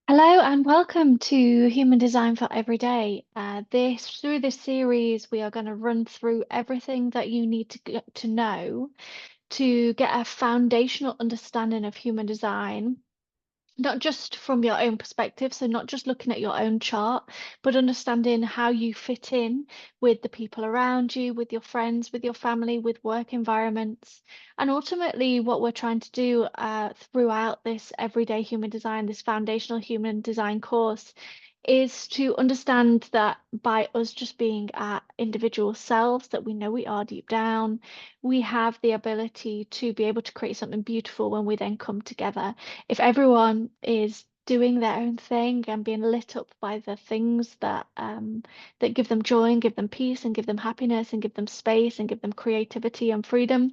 Hello and welcome to Human Design for Every Day. Through this series, we are going to run through everything that you need to get to know to get a foundational understanding of human design, not just from your own perspective, so not just looking at your own chart, but understanding how you fit in with the people around you, with your friends, with your family, with work environments. And ultimately, what we're trying to do throughout this everyday human design, this foundational human design course, is to understand that by us just being our individual selves that we know we are deep down, we have the ability to be able to create something beautiful when we then come together. If everyone is doing their own thing and being lit up by the things that give them joy and give them peace and give them happiness and give them space and give them creativity and freedom,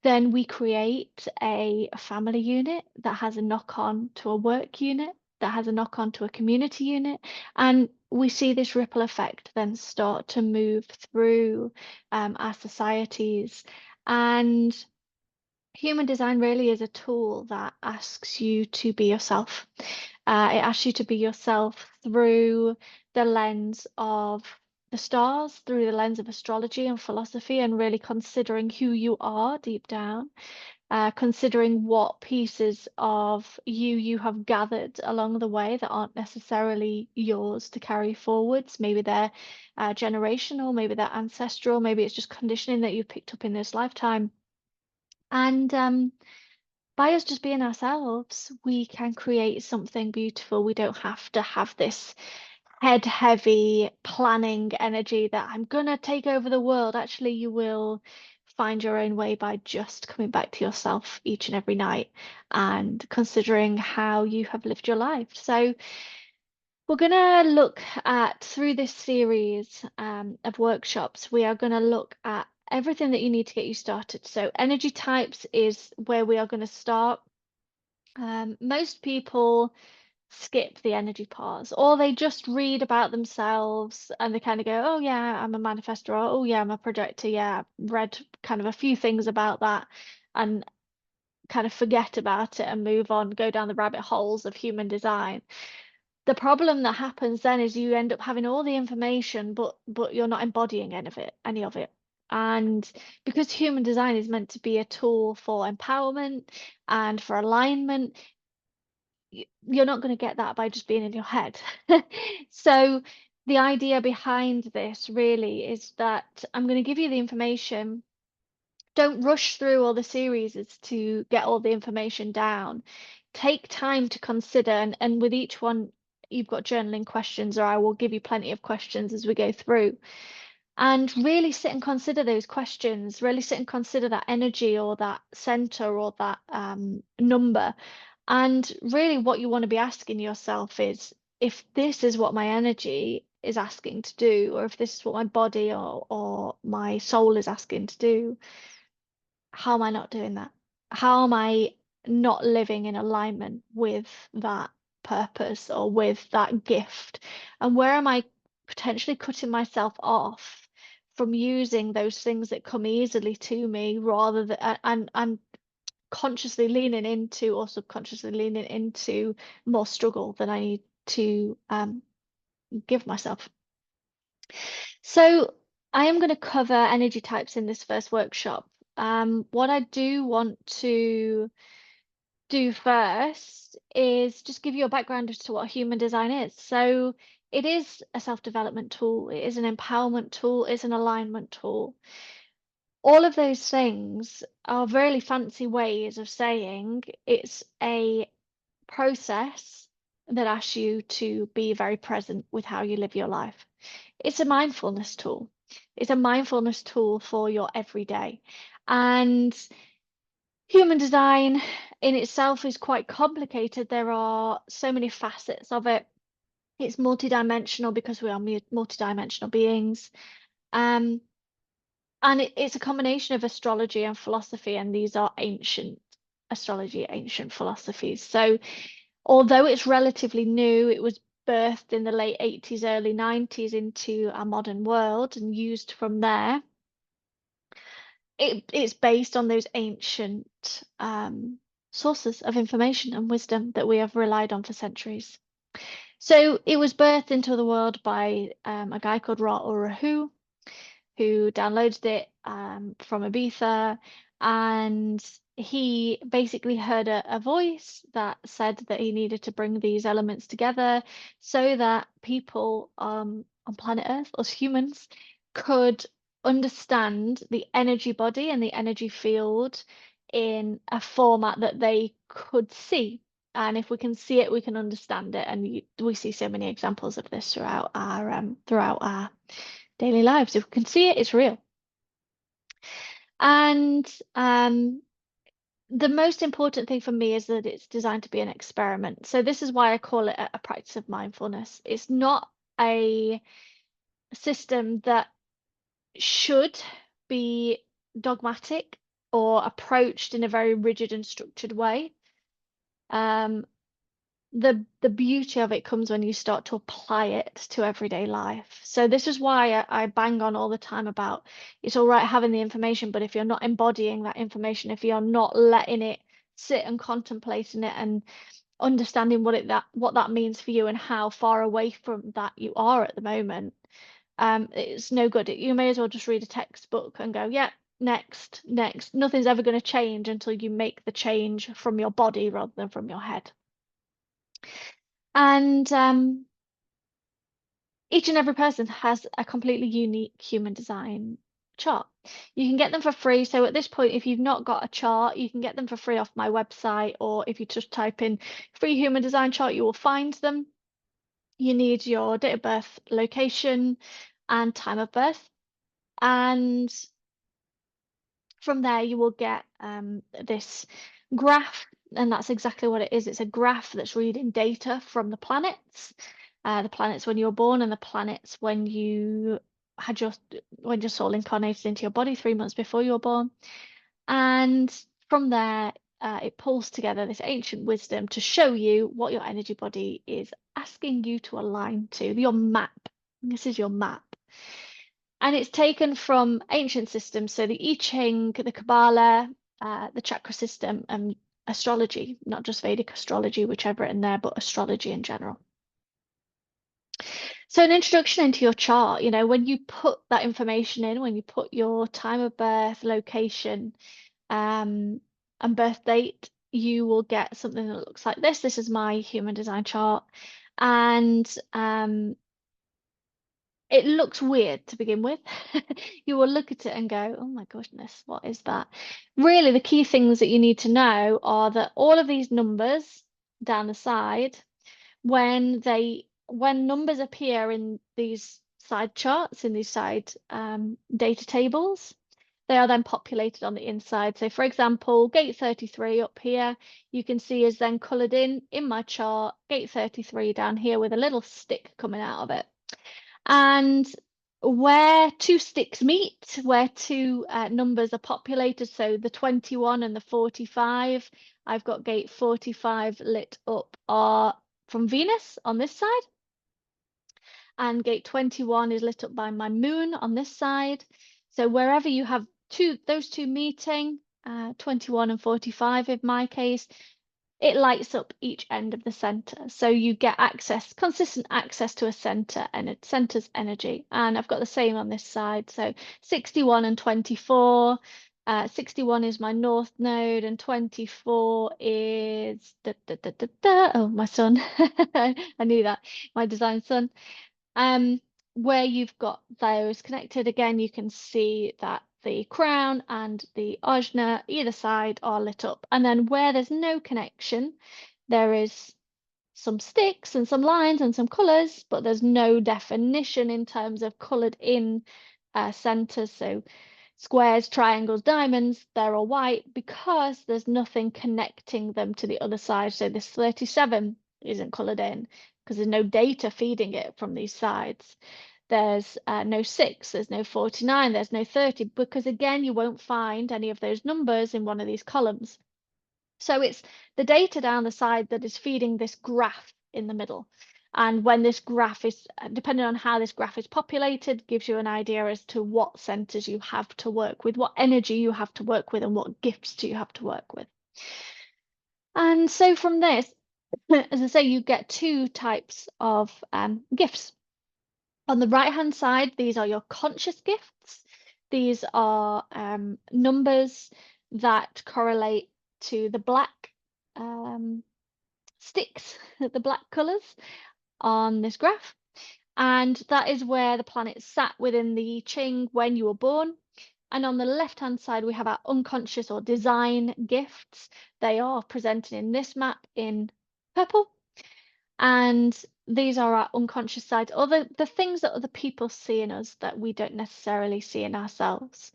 then we create a family unit that has a knock on to a work unit, that has a knock on to a community unit. And we see this ripple effect then start to move through our societies. And human design really is a tool that asks you to be yourself. It asks you to be yourself through the lens of the stars, through the lens of astrology and philosophy, and really considering who you are deep down, considering what pieces of you have gathered along the way that aren't necessarily yours to carry forwards. Maybe they're generational, maybe they're ancestral, maybe it's just conditioning that you've picked up in this lifetime. And by us just being ourselves, we can create something beautiful. We don't have to have this head heavy planning energy that I'm gonna take over the world. Actually, you will find your own way by just coming back to yourself each and every night and considering how you have lived your life. So we're gonna look at, through this series of workshops, we are gonna look at everything that you need to get you started. So energy types is where we are going to start. Most people skip the energy parts, or they just read about themselves and they kind of go, oh yeah, I'm a manifestor, or oh yeah, I'm a projector. Yeah, I've read kind of a few things about that and kind of forget about it and move on, go down the rabbit holes of human design. The problem that happens then is you end up having all the information, but you're not embodying any of it. And because human design is meant to be a tool for empowerment and for alignment, you're not going to get that by just being in your head. So the idea behind this really is that I'm going to give you the information. Don't rush through all the series to get all the information down. Take time to consider, and with each one, you've got journaling questions, or I will give you plenty of questions as we go through. And really sit and consider those questions, really sit and consider that energy or that center or that number. And really, what you want to be asking yourself is, if this is what my energy is asking to do, or if this is what my body or my soul is asking to do, how am I not doing that? How am I not living in alignment with that purpose or with that gift? And where am I potentially cutting myself off from using those things that come easily to me rather than and consciously leaning into or subconsciously leaning into more struggle than I need to give myself. So I am going to cover energy types in this first workshop. What I do want to do first is just give you a background as to what human design is. So it is a self-development tool, it is an empowerment tool, it's an alignment tool. All of those things are really fancy ways of saying it's a process that asks you to be very present with how you live your life. It's a mindfulness tool. It's a mindfulness tool for your everyday. And human design in itself is quite complicated. There are so many facets of it. It's multidimensional because we are multidimensional beings. Um, and it's a combination of astrology and philosophy, and these are ancient astrology, ancient philosophies. So although it's relatively new, it was birthed in the late 80s, early 90s into our modern world and used from there. It's based on those ancient sources of information and wisdom that we have relied on for centuries. So it was birthed into the world by a guy called Ra Urahu, who downloaded it from Ibiza, and he basically heard a voice that said that he needed to bring these elements together so that people on planet Earth, us humans, could understand the energy body and the energy field in a format that they could see. And if we can see it, we can understand it. And we see so many examples of this throughout our daily lives. If we can see it, it's real. And the most important thing for me is that it's designed to be an experiment. So this is why I call it a practice of mindfulness. It's not a system that should be dogmatic or approached in a very rigid and structured way. The beauty of it comes when you start to apply it to everyday life. So this is why I bang on all the time about it's all right having the information, but if you're not embodying that information, if you're not letting it sit and contemplating it and understanding what that means for you and how far away from that you are at the moment, it's no good. You may as well just read a textbook and go, yeah, next. Nothing's ever going to change until you make the change from your body rather than from your head. And each and every person has a completely unique human design chart. You can get them for free. So at this point, if you've not got a chart, you can get them for free off my website, or if you just type in free human design chart, you will find them. You need your date of birth, location, and time of birth. And from there, you will get this graph, and that's exactly what it is. It's a graph that's reading data from the planets when you were born and the planets when you had when your soul incarnated into your body 3 months before you were born. And from there, it pulls together this ancient wisdom to show you what your energy body is asking you to align to, your map. This is your map. And it's taken from ancient systems, so the I Ching, the Kabbalah, the chakra system, and astrology, not just Vedic astrology, which I've written there, but astrology in general. So an introduction into your chart, when you put that information in, when you put your time of birth, location, and birth date, you will get something that looks like this. This is my human design chart. And it looks weird to begin with. You will look at it and go, oh my goodness, what is that? Really, the key things that you need to know are that all of these numbers down the side, when numbers appear in these side charts, in these side data tables, they are then populated on the inside. So for example, gate 33 up here, you can see is then coloured in my chart, gate 33 down here with a little stick coming out of it. And where two sticks meet, where two numbers are populated, so the 21 and the 45, I've got gate 45 lit up are from Venus on this side, and gate 21 is lit up by my moon on this side. So wherever you have those two meeting, 21 and 45 in my case, it lights up each end of the center. So you get consistent access to a center and a center's energy. And I've got the same on this side. So 61 and 24. 61 is my north node and 24 is oh, my sun. I knew that, my design sun. Where you've got those connected, again, you can see that the crown and the ajna either side are lit up. And then where there's no connection, there is some sticks and some lines and some colors, but there's no definition in terms of colored in centers. So squares, triangles, diamonds, they're all white because there's nothing connecting them to the other side. So this 37 isn't colored in because there's no data feeding it from these sides. There's no 6, there's no 49, there's no 30, because again, you won't find any of those numbers in one of these columns. So it's the data down the side that is feeding this graph in the middle. And when this graph is, depending on how this graph is populated, gives you an idea as to what centers you have to work with, what energy you have to work with, and what gifts do you have to work with. And so from this, as I say, you get two types of gifts. On the right-hand side, these are your conscious gifts. These are numbers that correlate to the black sticks, the black colors on this graph. And that is where the planet sat within the I Ching when you were born. And on the left-hand side, we have our unconscious or design gifts. They are presented in this map in purple. And these are our unconscious side, or the things that other people see in us that we don't necessarily see in ourselves.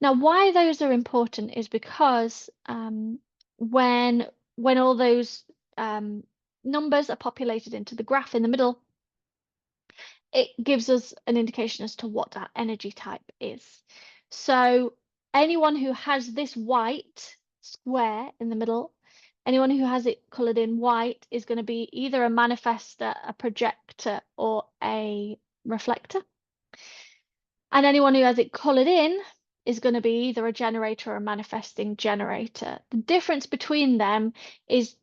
Now, why those are important is because when all those numbers are populated into the graph in the middle, it gives us an indication as to what our energy type is. So anyone who has this white square in the middle, anyone who has it colored in white is going to be either a manifestor, a projector, or a reflector. And anyone who has it colored in is going to be either a generator or a manifesting generator. The difference between them is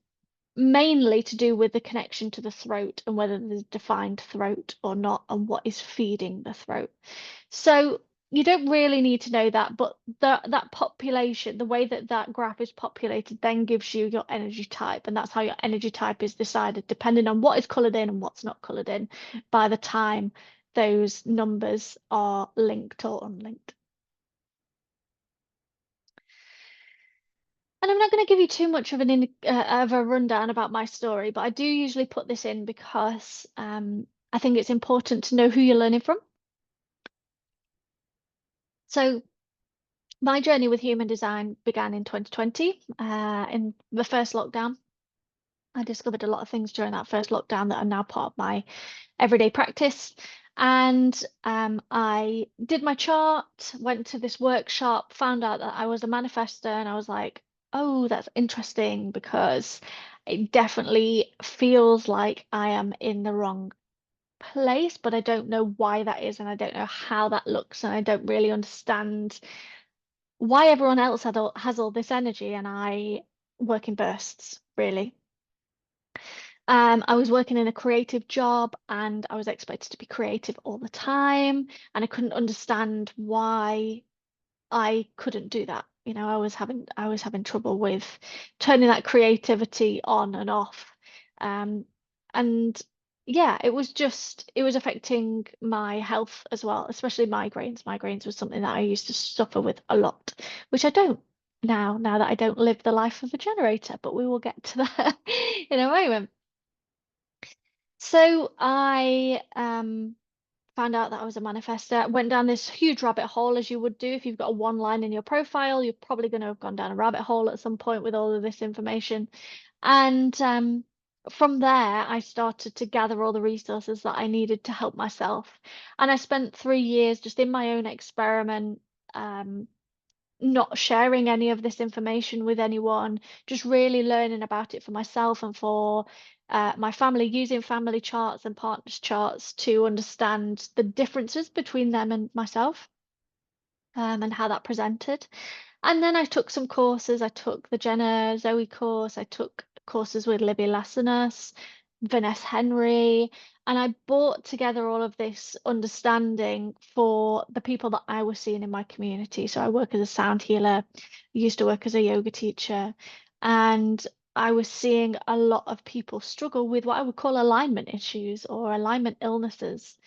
mainly to do with the connection to the throat and whether there's defined throat or not and what is feeding the throat. So you don't really need to know that, but that population, the way that that graph is populated then gives you your energy type, and that's how your energy type is decided depending on what is colored in and what's not colored in by the time those numbers are linked or unlinked. And I'm not going to give you too much of of a rundown about my story, but I do usually put this in because I think it's important to know who you're learning from. So my journey with human design began in 2020, in the first lockdown. I discovered a lot of things during that first lockdown that are now part of my everyday practice. And I did my chart, went to this workshop, found out that I was a manifestor, and I was like, oh, that's interesting because it definitely feels like I am in the wrong place, but I don't know why that is, and I don't know how that looks, and I don't really understand why everyone else has all this energy, and I work in bursts, really. I was working in a creative job and I was expected to be creative all the time, and I couldn't understand why I couldn't do that. You know, I was having trouble with turning that creativity on and off. And yeah, it was affecting my health as well, especially migraines. Migraines was something that I used to suffer with a lot, which I don't now that I don't live the life of a generator, but we will get to that in a moment. So I found out that I was a manifestor, went down this huge rabbit hole, as you would do if you've got a one line in your profile. You're probably going to have gone down a rabbit hole at some point with all of this information. And from there, I started to gather all the resources that I needed to help myself. And I spent 3 years just in my own experiment, not sharing any of this information with anyone, just really learning about it for myself and for my family, using family charts and partners charts to understand the differences between them and myself, and how that presented. And then I took some courses. I took the Jenna Zoe course. I took courses with Libby Lassenas, Vanessa Henry, and I brought together all of this understanding for the people that I was seeing in my community. So I work as a sound healer, used to work as a yoga teacher, and I was seeing a lot of people struggle with what I would call alignment issues or alignment illnesses.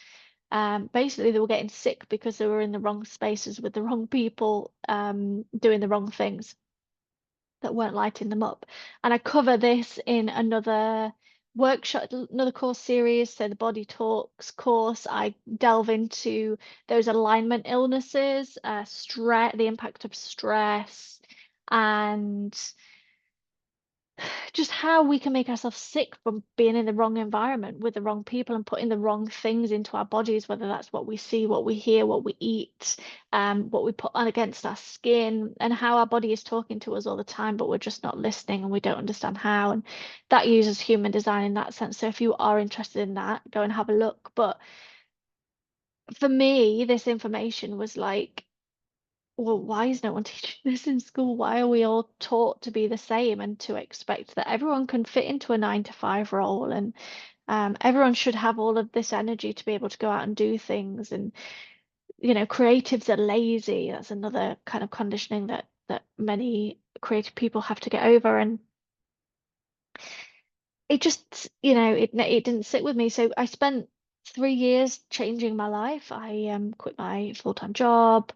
Basically, they were getting sick because they were in the wrong spaces with the wrong people, doing the wrong things that weren't lighting them up. And I cover this in another workshop, another course series. So the Body Talks course, I delve into those alignment illnesses, stress, the impact of stress, and just how we can make ourselves sick from being in the wrong environment with the wrong people and putting the wrong things into our bodies, whether that's what we see, what we hear, what we eat, what we put on against our skin, and how our body is talking to us all the time, but we're just not listening and we don't understand how. And that uses human design in that sense. So if you are interested in that, go and have a look. But for me, this information was like well, why is no one teaching this in school? Why are we all taught to be the same and to expect that everyone can fit into a 9 to 5 role, and everyone should have all of this energy to be able to go out and do things? And creatives are lazy. That's another kind of conditioning that many creative people have to get over. And it just, it didn't sit with me. So I spent 3 years changing my life. I quit my full-time job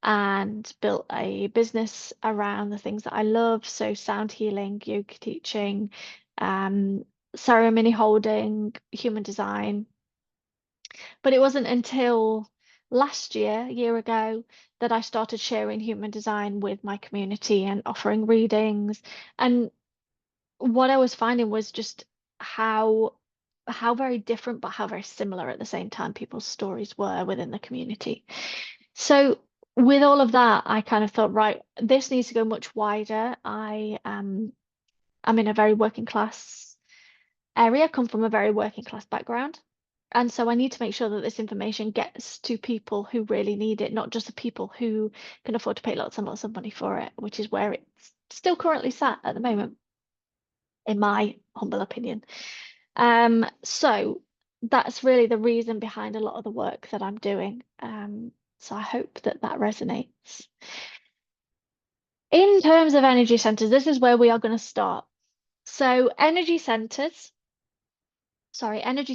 and built a business around the things that I love. So sound healing, yoga teaching, um, ceremony holding, human design. But it wasn't until last year, a year ago, that I started sharing human design with my community and offering readings. And what I was finding was just how how very different but how very similar at the same time people's stories were within the community. So with all of that, I kind of thought, right, this needs to go much wider. I'm in a very working class area, come from a very working class background. And so I need to make sure that this information gets to people who really need it, not just the people who can afford to pay lots and lots of money for it, which is where it's still currently sat at the moment, in my humble opinion. So that's really the reason behind a lot of the work that I'm doing. So I hope that that resonates. In terms of energy centers, this is where we are going to start. So energy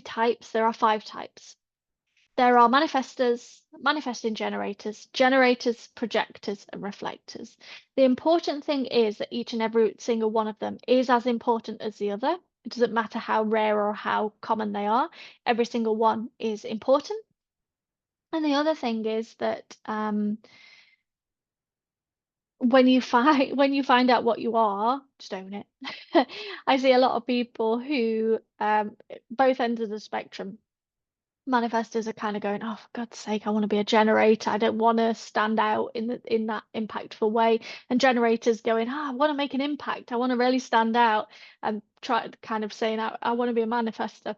types, there are 5 types. There are manifestors, manifesting generators, generators, projectors, and reflectors. The important thing is that each and every single one of them is as important as the other. It doesn't matter how rare or how common they are. Every single one is important. And the other thing is that when you find out what you are, just own it. I see a lot of people who both ends of the spectrum. Manifestors are kind of going, oh, for God's sake, I want to be a generator. I don't want to stand out in that impactful way. And generators going, I want to make an impact. I want to really stand out, and try kind of saying, I want to be a manifestor.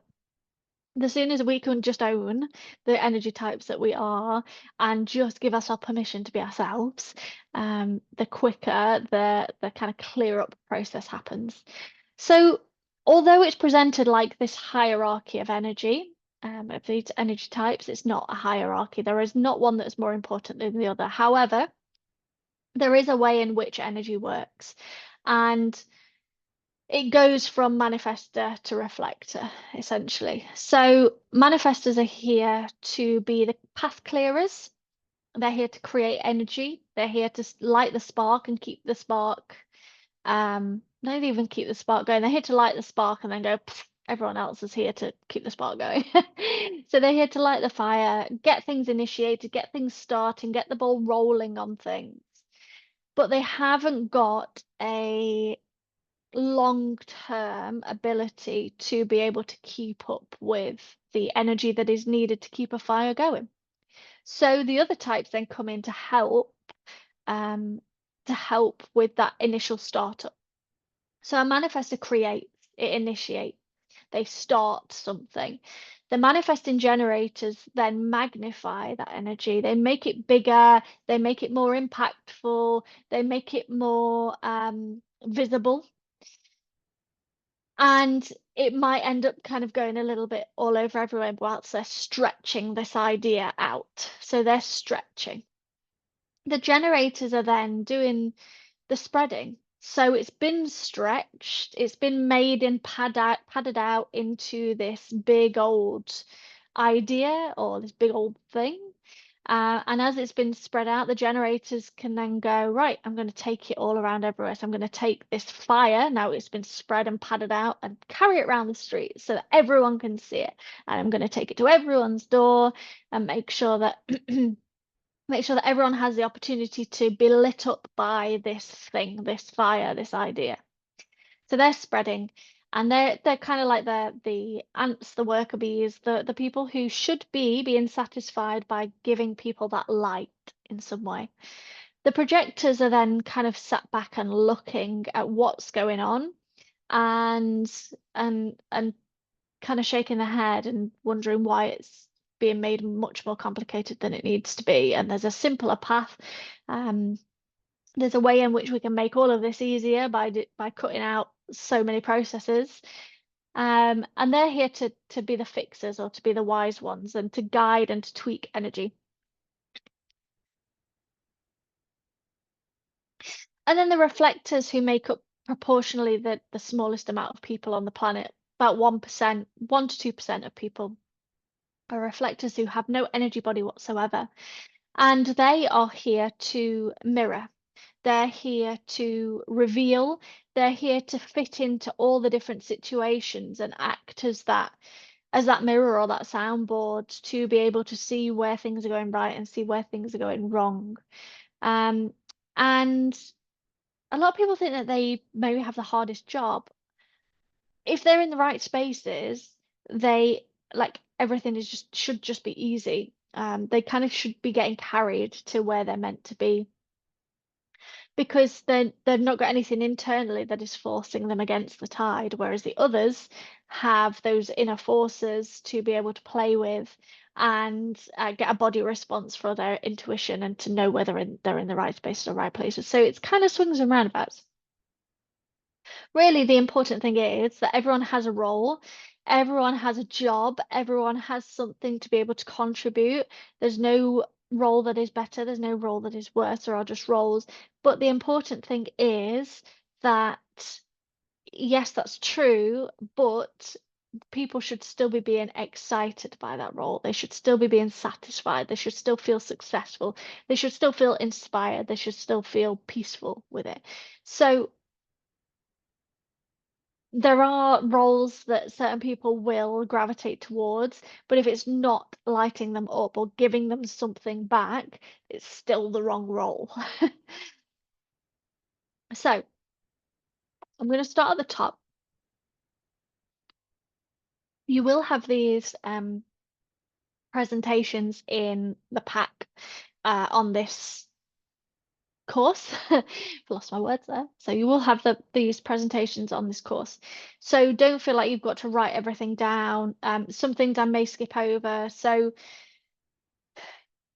The sooner as we can just own the energy types that we are and just give ourselves permission to be ourselves, the quicker the kind of clear up process happens. So although it's presented like this hierarchy of energy, of these energy types, it's not a hierarchy. There is not one that's more important than the other. However, there is a way in which energy works. And it goes from manifestor to reflector, essentially. So manifestors are here to be the path clearers. They're here to create energy. They're here to light the spark and keep the spark. Not even keep the spark going. They're here to light the spark and then go, everyone else is here to keep the spark going. So they're here to light the fire, get things initiated, get things starting, get the ball rolling on things. But they haven't got a long-term ability to be able to keep up with the energy that is needed to keep a fire going. So the other types then come in um, to help with that initial startup. So a manifestor creates, it initiates, they start something. The manifesting generators then magnify that energy. They make it bigger, they make it more impactful, they make it more visible. And it might end up kind of going a little bit all over everywhere whilst they're stretching this idea out. So they're stretching. The generators are then doing the spreading. So it's been stretched, it's been made and padded out into this big old idea or this big old thing. And as it's been spread out, the generators can then go, right, I'm going to take it all around everywhere. So I'm going to take this fire, now it's been spread and padded out, and carry it around the street so that everyone can see it. And I'm going to take it to everyone's door and make sure that everyone has the opportunity to be lit up by this thing, this fire, this idea. So they're spreading, and they're kind of like the ants, the worker bees, the people who should be being satisfied by giving people that light in some way. The projectors are then kind of sat back and looking at what's going on, and kind of shaking their head and wondering why it's being made much more complicated than it needs to be. And there's a simpler path. There's a way in which we can make all of this easier by cutting out so many processes. And they're here to be the fixers or to be the wise ones and to guide and to tweak energy. And then the reflectors, who make up proportionally the smallest amount of people on the planet, about 1%, 1 to 2% of people are reflectors who have no energy body whatsoever. And they are here to mirror. They're here to reveal. They're here to fit into all the different situations and act as that mirror or that soundboard to be able to see where things are going right and see where things are going wrong. And a lot of people think that they maybe have the hardest job. If they're in the right spaces, they like everything should just be easy. They kind of should be getting carried to where they're meant to be because they've not got anything internally that is forcing them against the tide, whereas the others have those inner forces to be able to play with and get a body response for their intuition and to know whether they're in the right space or the right places. So it's kind of swings and roundabouts. Really, the important thing is that everyone has a role, everyone has a job, everyone has something to be able to contribute. There's no role that is better, there's no role that is worse, there are just roles. But the important thing is that, yes, that's true, but people should still be being excited by that role. They should still be being satisfied. They should still feel successful. They should still feel inspired. They should still feel peaceful with it. So there are roles that certain people will gravitate towards, but if it's not lighting them up or giving them something back, it's still the wrong role. So I'm going to start at the top. You will have these presentations in the pack on this course. Lost my words there. So you will have these presentations on this course. So don't feel like you've got to write everything down. Some things I may skip over. So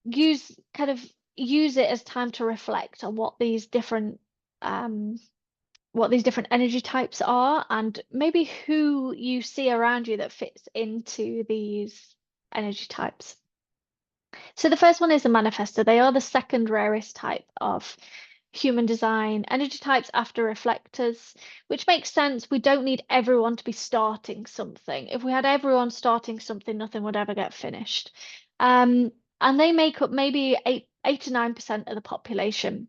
use it as time to reflect on what these different energy types are and maybe who you see around you that fits into these energy types. So the first one is the manifestor. They are the second rarest type of human design energy types after reflectors, which makes sense. We don't need everyone to be starting something. If we had everyone starting something, nothing would ever get finished. And they make up maybe 8 to 9% of the population.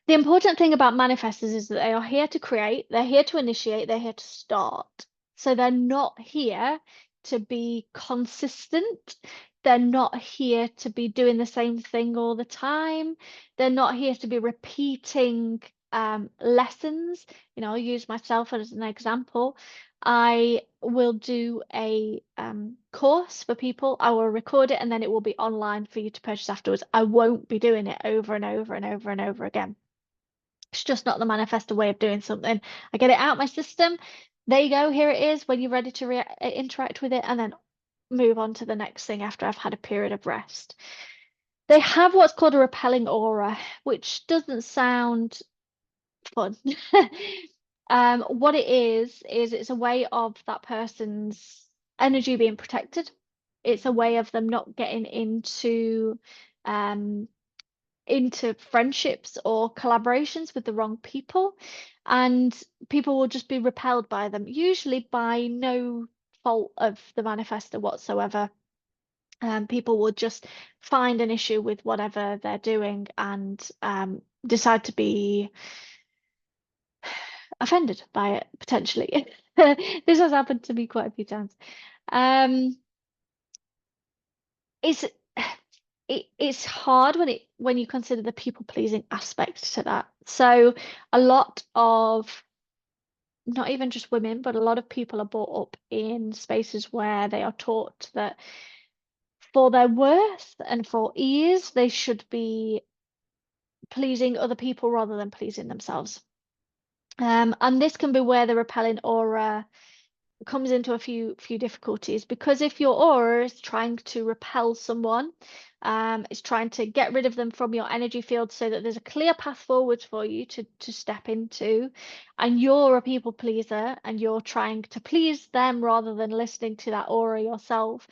The important thing about manifestors is that they are here to create, they're here to initiate, they're here to start. So they're not here to be consistent. They're not here to be doing the same thing all the time. They're not here to be repeating lessons. I'll use myself as an example. I will do a course for people. I will record it and then it will be online for you to purchase afterwards. I won't be doing it over and over and over and over again. It's just not the manifesto way of doing something. I get it out my system. There you go. Here it is when you're ready to interact with it and then move on to the next thing after I've had a period of rest. They have what's called a repelling aura, which doesn't sound fun. What it is it's a way of that person's energy being protected. It's a way of them not getting into friendships or collaborations with the wrong people, and people will just be repelled by them, usually by no fault of the manifestor whatsoever. People will just find an issue with whatever they're doing and decide to be offended by it potentially. This has happened to me quite a few times. It's it's hard when you consider the people pleasing aspect to that. So a lot of, not even just women, but a lot of people are brought up in spaces where they are taught that for their worth and for ease, they should be pleasing other people rather than pleasing themselves. And this can be where the repelling aura comes into a few difficulties, because if your aura is trying to repel someone, it's trying to get rid of them from your energy field so that there's a clear path forward for you to step into, and you're a people pleaser and you're trying to please them rather than listening to that aura yourself,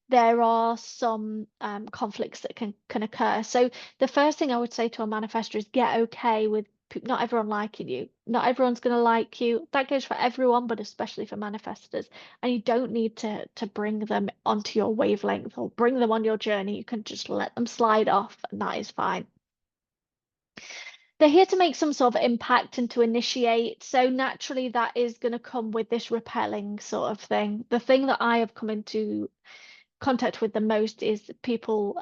there are some conflicts that can occur. So the first thing I would say to a manifestor is get okay with not everyone liking you. Not everyone's going to like you. That goes for everyone, but especially for manifestors. And you don't need to bring them onto your wavelength or bring them on your journey. You can just let them slide off, and that is fine. They're here to make some sort of impact and to initiate. So naturally, that is going to come with this repelling sort of thing. The thing that I have come into contact with the most is people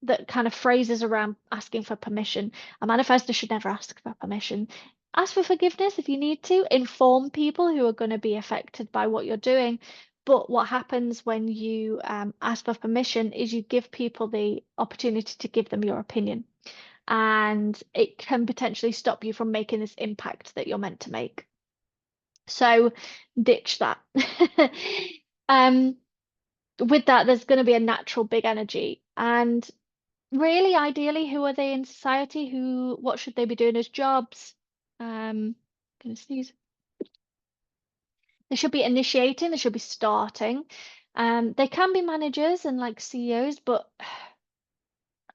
that kind of phrases around asking for permission. A manifestor should never ask for permission. Ask for forgiveness if you need to. Inform people who are going to be affected by what you're doing. But what happens when you ask for permission is you give people the opportunity to give them your opinion. And it can potentially stop you from making this impact that you're meant to make. So ditch that. With that, there's going to be a natural big energy. And really, ideally, who are they in society? What should they be doing as jobs? Gonna sneeze. They should be initiating, they should be starting. They can be managers and like CEOs, but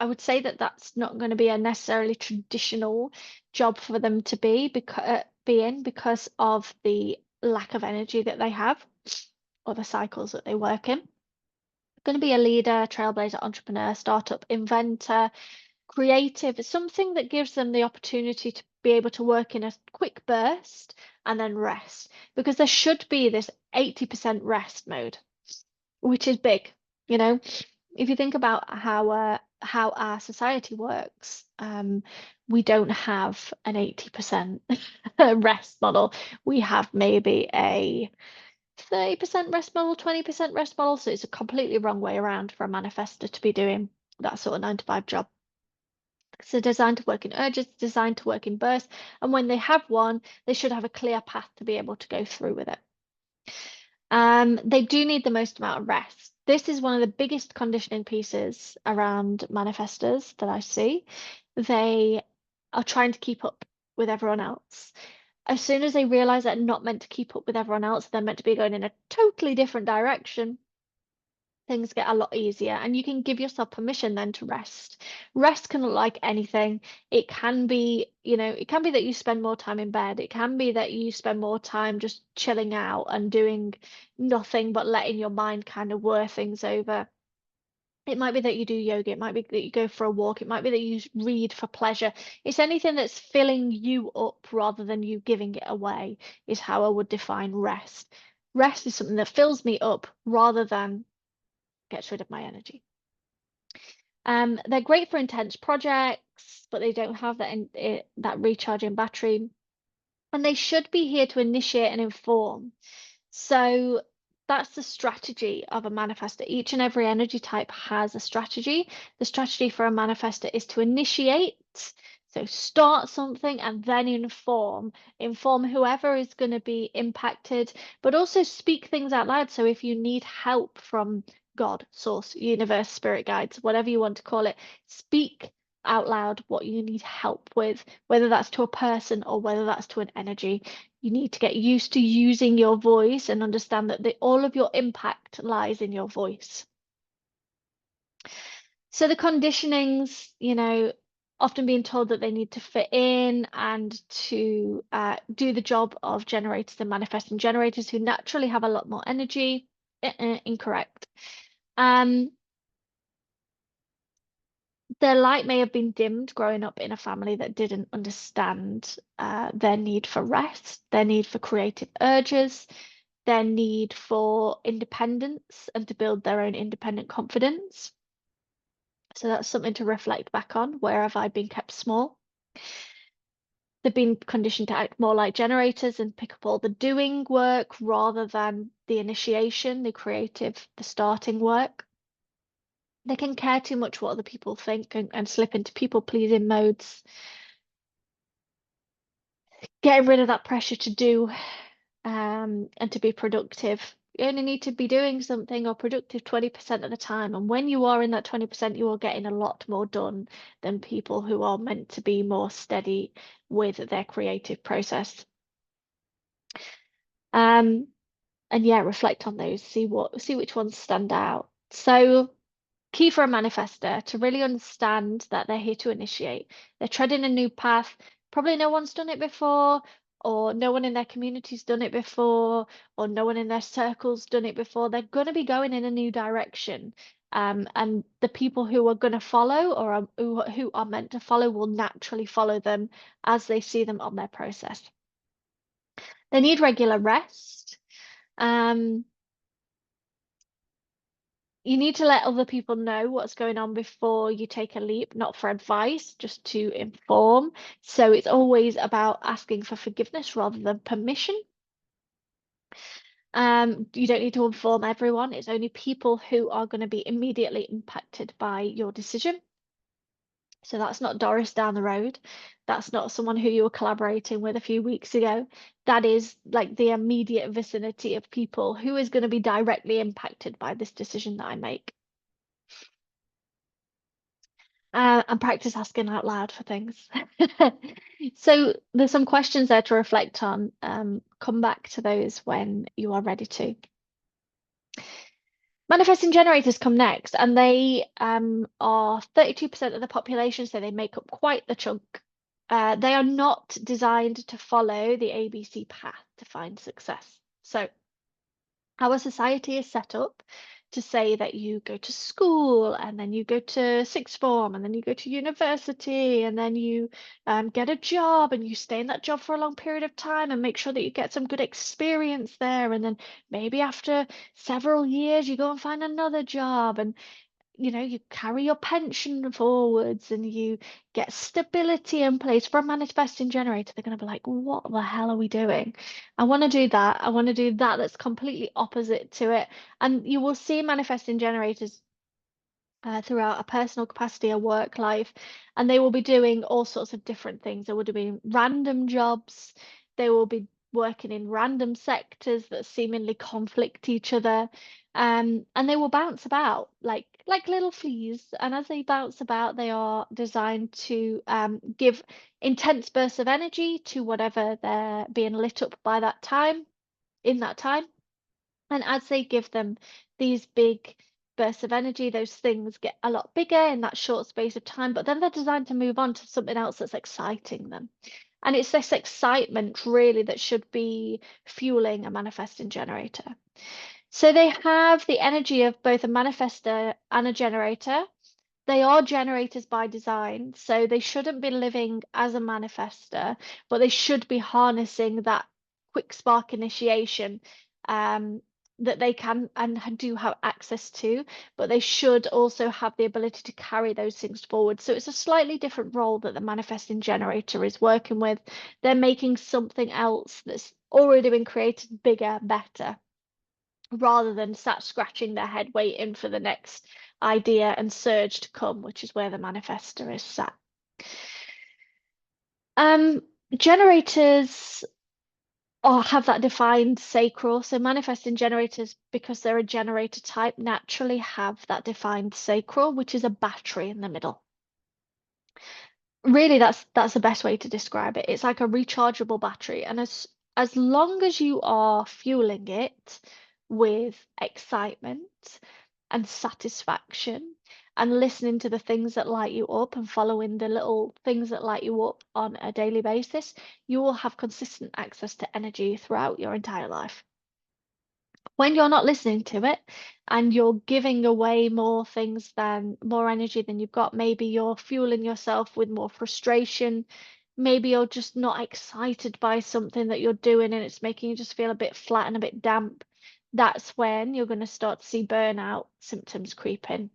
I would say that that's not going to be a necessarily traditional job for them to be in because of the lack of energy that they have or the cycles that they work in. Going to be a leader, trailblazer, entrepreneur, startup, inventor, creative, something that gives them the opportunity to be able to work in a quick burst and then rest, because there should be this 80% rest mode, which is big. You know, if you think about how our society works, we don't have an 80% rest model. We have maybe a 30% rest model, 20% rest model. So it's a completely wrong way around for a manifestor to be doing that sort of 9 to 5 job. So designed to work in urges, designed to work in bursts. And when they have one, they should have a clear path to be able to go through with it. They do need the most amount of rest. This is one of the biggest conditioning pieces around manifestors that I see. They are trying to keep up with everyone else. As soon as they realize they're not meant to keep up with everyone else, they're meant to be going in a totally different direction, things get a lot easier, and you can give yourself permission then to rest. Rest can look like anything. It can be, it can be that you spend more time in bed. It can be that you spend more time just chilling out and doing nothing but letting your mind kind of whir things over. It might be that you do yoga. It might be that you go for a walk. It might be that you read for pleasure. It's anything that's filling you up rather than you giving it away, is how I would define rest. Rest is something that fills me up rather than gets rid of my energy. They're great for intense projects, but they don't have that recharging battery. And they should be here to initiate and inform. So that's the strategy of a manifestor. Each and every energy type has a strategy. The strategy for a manifestor is to initiate, so start something and then inform whoever is going to be impacted, but also speak things out loud. So if you need help from God, source, universe, spirit guides, whatever you want to call it, speak out loud what you need help with, whether that's to a person or whether that's to an energy. You need to get used to using your voice and understand that all of your impact lies in your voice. So the conditionings, often being told that they need to fit in and to do the job of generators and manifesting generators who naturally have a lot more energy. Incorrect. Their light may have been dimmed growing up in a family that didn't understand their need for rest, their need for creative urges, their need for independence and to build their own independent confidence. So that's something to reflect back on. Where have I been kept small? They've been conditioned to act more like generators and pick up all the doing work rather than the initiation, the creative, the starting work. They can care too much what other people think and slip into people-pleasing modes. Getting rid of that pressure to do and to be productive. You only need to be doing something or productive 20% of the time. And when you are in that 20%, you are getting a lot more done than people who are meant to be more steady with their creative process. Um, and yeah, reflect on those, see which ones stand out. So key for a manifester to really understand that they're here to initiate. They're treading a new path. Probably no one's done it before, or no one in their community's done it before, or no one in their circle's done it before. They're going to be going in a new direction. And the people who are going to follow or who are meant to follow will naturally follow them as they see them on their process. They need regular rest. Um, you need to let other people know what's going on before you take a leap, not for advice, just to inform. So it's always about asking for forgiveness rather than permission. You don't need to inform everyone. It's only people who are going to be immediately impacted by your decision. So that's not Doris down the road. That's not someone who you were collaborating with a few weeks ago. That is like the immediate vicinity of people who is going to be directly impacted by this decision that I make. And practice asking out loud for things. So there's some questions there to reflect on. Come back to those when you are ready to. Manifesting generators come next, and they are 32% of the population, so they make up quite the chunk. They are not designed to follow the ABC path to find success. So our society is set up to say that you go to school and then you go to sixth form and then you go to university and then you get a job and you stay in that job for a long period of time and make sure that you get some good experience there. And then maybe after several years, you go and find another job and you carry your pension forwards and you get stability in place. For a manifesting generator, they're going to be like, what the hell are we doing? I want to do that. I want to do that. That's completely opposite to it. And you will see manifesting generators throughout a personal capacity, a work life, and they will be doing all sorts of different things. They will be random jobs. They will be working in random sectors that seemingly conflict each other. And they will bounce about like little fleas. And as they bounce about, they are designed to give intense bursts of energy to whatever they're being lit up by that time, in that time. And as they give them these big bursts of energy, those things get a lot bigger in that short space of time, but then they're designed to move on to something else that's exciting them. And it's this excitement really that should be fueling a manifesting generator. So they have the energy of both a manifester and a generator. They are generators by design, so they shouldn't be living as a manifester, but they should be harnessing that quick spark initiation that they can and do have access to, but they should also have the ability to carry those things forward. So it's a slightly different role that the manifesting generator is working with. They're making something else that's already been created bigger, better, rather than sat scratching their head waiting for the next idea and surge to come, which is where the manifester is sat. Generators or have that defined sacral. So manifesting generators, because they're a generator type, naturally have that defined sacral, which is a battery in the middle. Really, that's the best way to describe it. It's like a rechargeable battery, and as long as you are fueling it with excitement and satisfaction and listening to the things that light you up and following the little things that light you up on a daily basis, you will have consistent access to energy throughout your entire life. When you're not listening to it and you're giving away more energy than you've got, maybe you're fueling yourself with more frustration. Maybe you're just not excited by something that you're doing and it's making you just feel a bit flat and a bit damp. That's when you're going to start to see burnout symptoms creep in.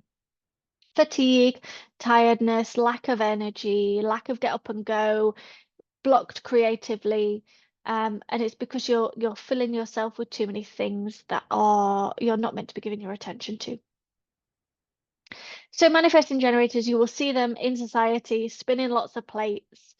Fatigue, tiredness, lack of energy, lack of get up and go, blocked creatively. And it's because you're filling yourself with too many things that you're not meant to be giving your attention to. So manifesting generators, you will see them in society spinning lots of plates,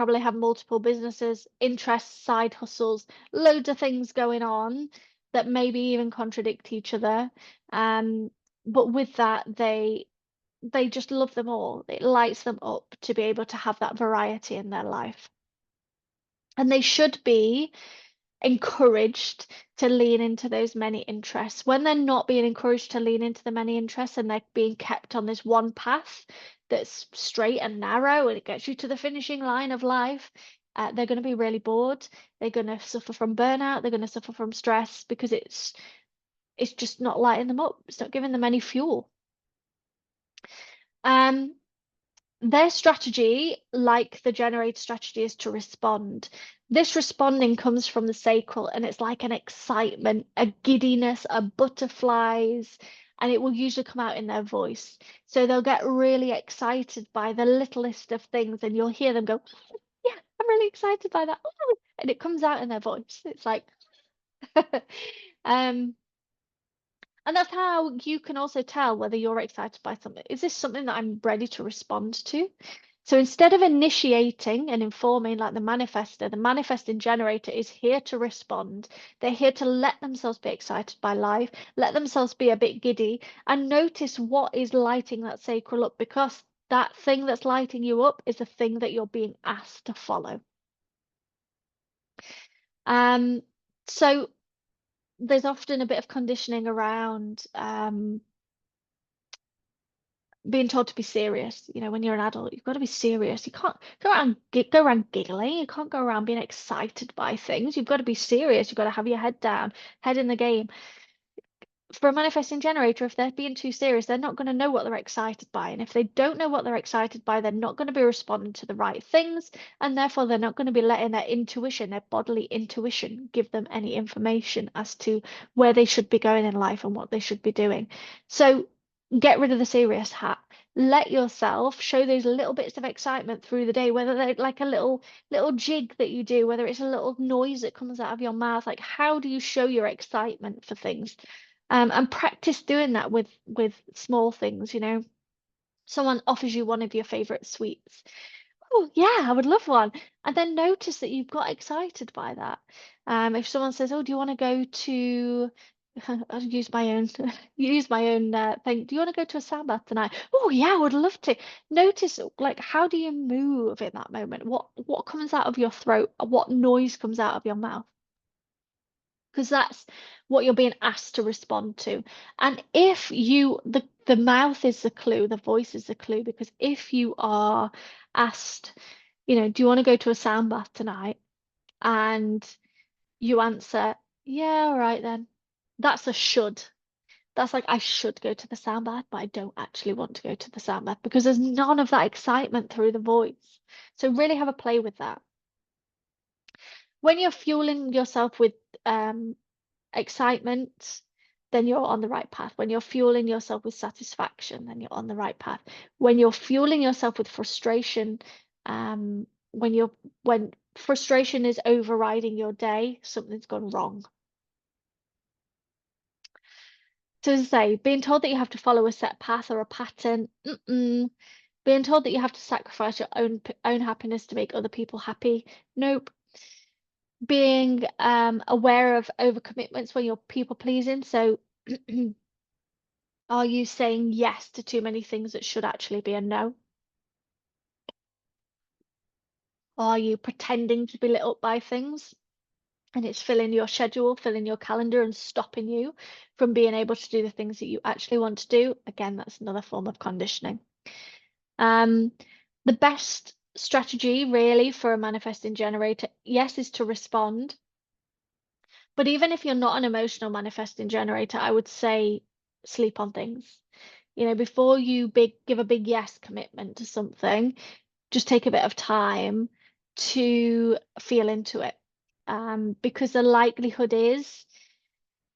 probably have multiple businesses, interests, side hustles, loads of things going on that maybe even contradict each other. Um, but with that, they just love them all. It lights them up to be able to have that variety in their life. And they should be encouraged to lean into those many interests. When they're not being encouraged to lean into the many interests and they're being kept on this one path that's straight and narrow and it gets you to the finishing line of life, they're going to be really bored. They're going to suffer from burnout. They're going to suffer from stress because it's just not lighting them up. It's not giving them any fuel. Um, Their strategy, like the generator strategy, is to respond. This responding comes from the sacral, and it's like an excitement, a giddiness, a butterflies, and it will usually come out in their voice. So they'll get really excited by the littlest of things, and you'll hear them go, "Yeah, I'm really excited by that." And it comes out in their voice. It's like, um, and that's how you can also tell whether you're excited by something. Is this something that I'm ready to respond to? So instead of initiating and informing like the manifesting generator is here to respond. They're here to let themselves be excited by life, let themselves be a bit giddy, and notice what is lighting that sacral up, because that thing that's lighting you up is the thing that you're being asked to follow. So there's often a bit of conditioning around being told to be serious. When you're an adult, you've got to be serious. You can't go around giggling. You can't go around being excited by things. You've got to be serious. You've got to have your head down, head in the game. For a manifesting generator, if they're being too serious, they're not going to know what they're excited by. And if they don't know what they're excited by, they're not going to be responding to the right things. And therefore, they're not going to be letting their intuition, their bodily intuition, give them any information as to where they should be going in life and what they should be doing. So get rid of the serious hat. Let yourself show those little bits of excitement through the day, whether they're like a little jig that you do, whether it's a little noise that comes out of your mouth. Like, how do you show your excitement for things? And practice doing that with small things. Someone offers you one of your favorite sweets. Oh yeah, I would love one. And then notice that you've got excited by that. If someone says, "Oh, do you want to go to?" I'll use my own thing. Do you want to go to a samba tonight? Oh yeah, I would love to. Notice like how do you move in that moment? What comes out of your throat? What noise comes out of your mouth? Because that's what you're being asked to respond to. And if the mouth is the clue, the voice is the clue, because if you are asked, do you want to go to a sound bath tonight? And you answer, yeah, all right then. That's a should. That's like I should go to the sound bath, but I don't actually want to go to the sound bath because there's none of that excitement through the voice. So really have a play with that. When you're fueling yourself with excitement, then you're on the right path. When you're fueling yourself with satisfaction, then you're on the right path. When you're fueling yourself with frustration, when frustration is overriding your day, something's gone wrong. So as I say, being told that you have to follow a set path or a pattern, being told that you have to sacrifice your own happiness to make other people happy, nope. Being aware of overcommitments when you're people pleasing. So are you saying yes to too many things that should actually be a no? Are you pretending to be lit up by things and it's filling your schedule, filling your calendar, and stopping you from being able to do the things that you actually want to do? Again, that's another form of conditioning. The best strategy really for a manifesting generator, yes, is to respond. But even if you're not an emotional manifesting generator, I would say sleep on things. Before you give a big yes commitment to something, just take a bit of time to feel into it. Because the likelihood is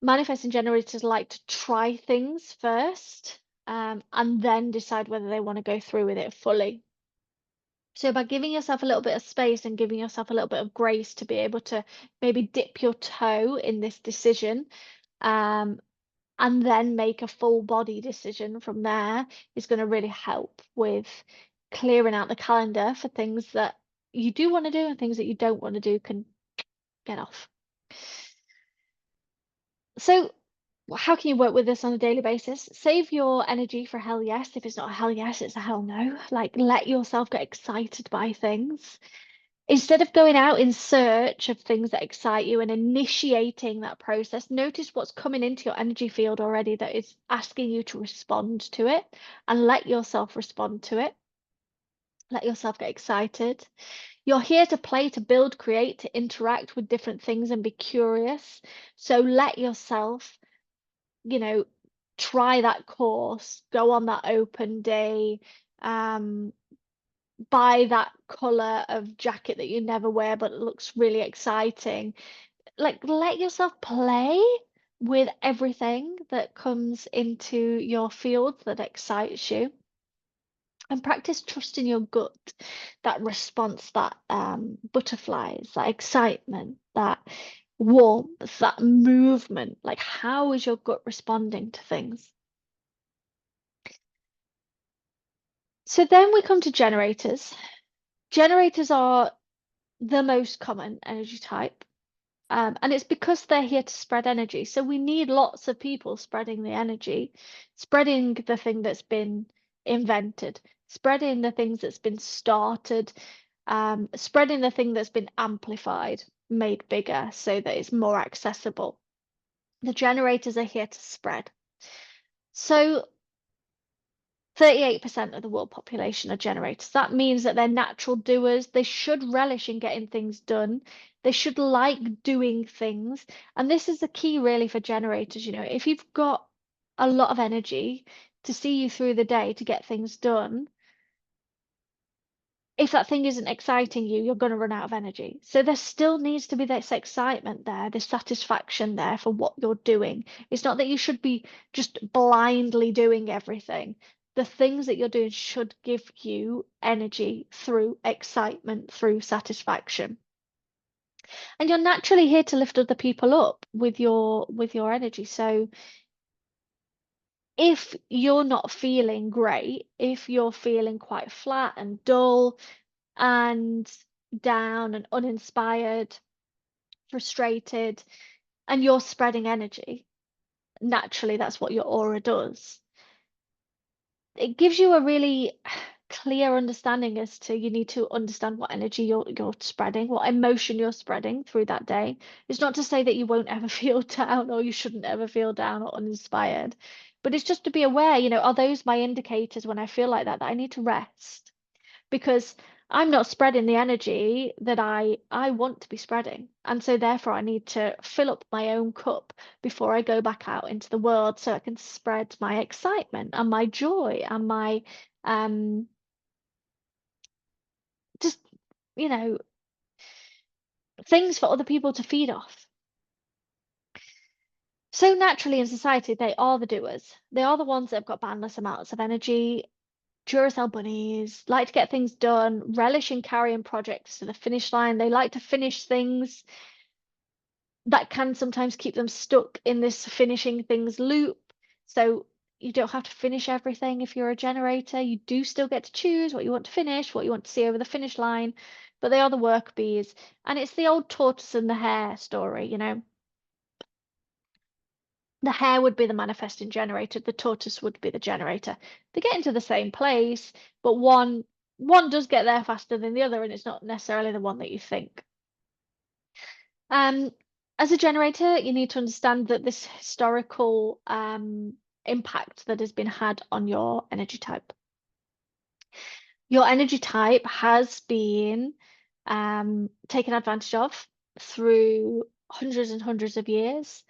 manifesting generators like to try things first, and then decide whether they want to go through with it fully. So by giving yourself a little bit of space and giving yourself a little bit of grace to be able to maybe dip your toe in this decision, and then make a full body decision from there is going to really help with clearing out the calendar for things that you do want to do and things that you don't want to do can get off. So how can you work with this on a daily basis? Save your energy for a hell yes. If it's not a hell yes, it's a hell no. Like, let yourself get excited by things. Instead of going out in search of things that excite you and initiating that process, notice what's coming into your energy field already that is asking you to respond to it, and let yourself respond to it. Let yourself get excited. You're here to play, to build, create, to interact with different things and be curious. So let yourself, try that course, go on that open day, buy that color of jacket that you never wear but it looks really exciting. Like, let yourself play with everything that comes into your field that excites you, and practice trusting your gut, that response, that butterflies, that excitement, that warmth, that movement. Like, how is your gut responding to things? So then we come to generators. Generators are the most common energy type. And it's because they're here to spread energy. So we need lots of people spreading the energy, spreading the thing that's been invented, spreading the things that's been started, spreading the thing that's been amplified, made bigger so that it's more accessible. The generators are here to spread. So 38% of the world population are generators. That means that they're natural doers. They should relish in getting things done. They should like doing things. And this is the key really for generators. If you've got a lot of energy to see you through the day to get things done, if that thing isn't exciting you, you're going to run out of energy. So there still needs to be this excitement there, this satisfaction there for what you're doing. It's not that you should be just blindly doing everything. The things that you're doing should give you energy through excitement, through satisfaction. And you're naturally here to lift other people up with your energy. So if you're not feeling great, if you're feeling quite flat and dull, and down and uninspired, frustrated, and you're spreading energy. Naturally, that's what your aura does. It gives you a really clear understanding as to, you need to understand what energy you're spreading, what emotion you're spreading through that day. It's not to say that you won't ever feel down or you shouldn't ever feel down or uninspired, but it's just to be aware, are those my indicators when I feel like that I need to rest? Because I'm not spreading the energy that I want to be spreading. And so therefore I need to fill up my own cup before I go back out into the world so I can spread my excitement and my joy and my just, you know, things for other people to feed off. So naturally in society, they are the doers. They are the ones that have got boundless amounts of energy. Duracell bunnies like to get things done, relish in carrying projects to the finish line. They like to finish things. That can sometimes keep them stuck in this finishing things loop. So you don't have to finish everything if you're a generator. You do still get to choose what you want to finish, what you want to see over the finish line, but they are the work bees. And it's the old tortoise and the hare story. The hare would be the manifesting generator, the tortoise would be the generator. They get into the same place, but one does get there faster than the other, and it's not necessarily the one that you think. As a generator, you need to understand that this historical impact that has been had on your energy type. Your energy type has been taken advantage of through hundreds and hundreds of years,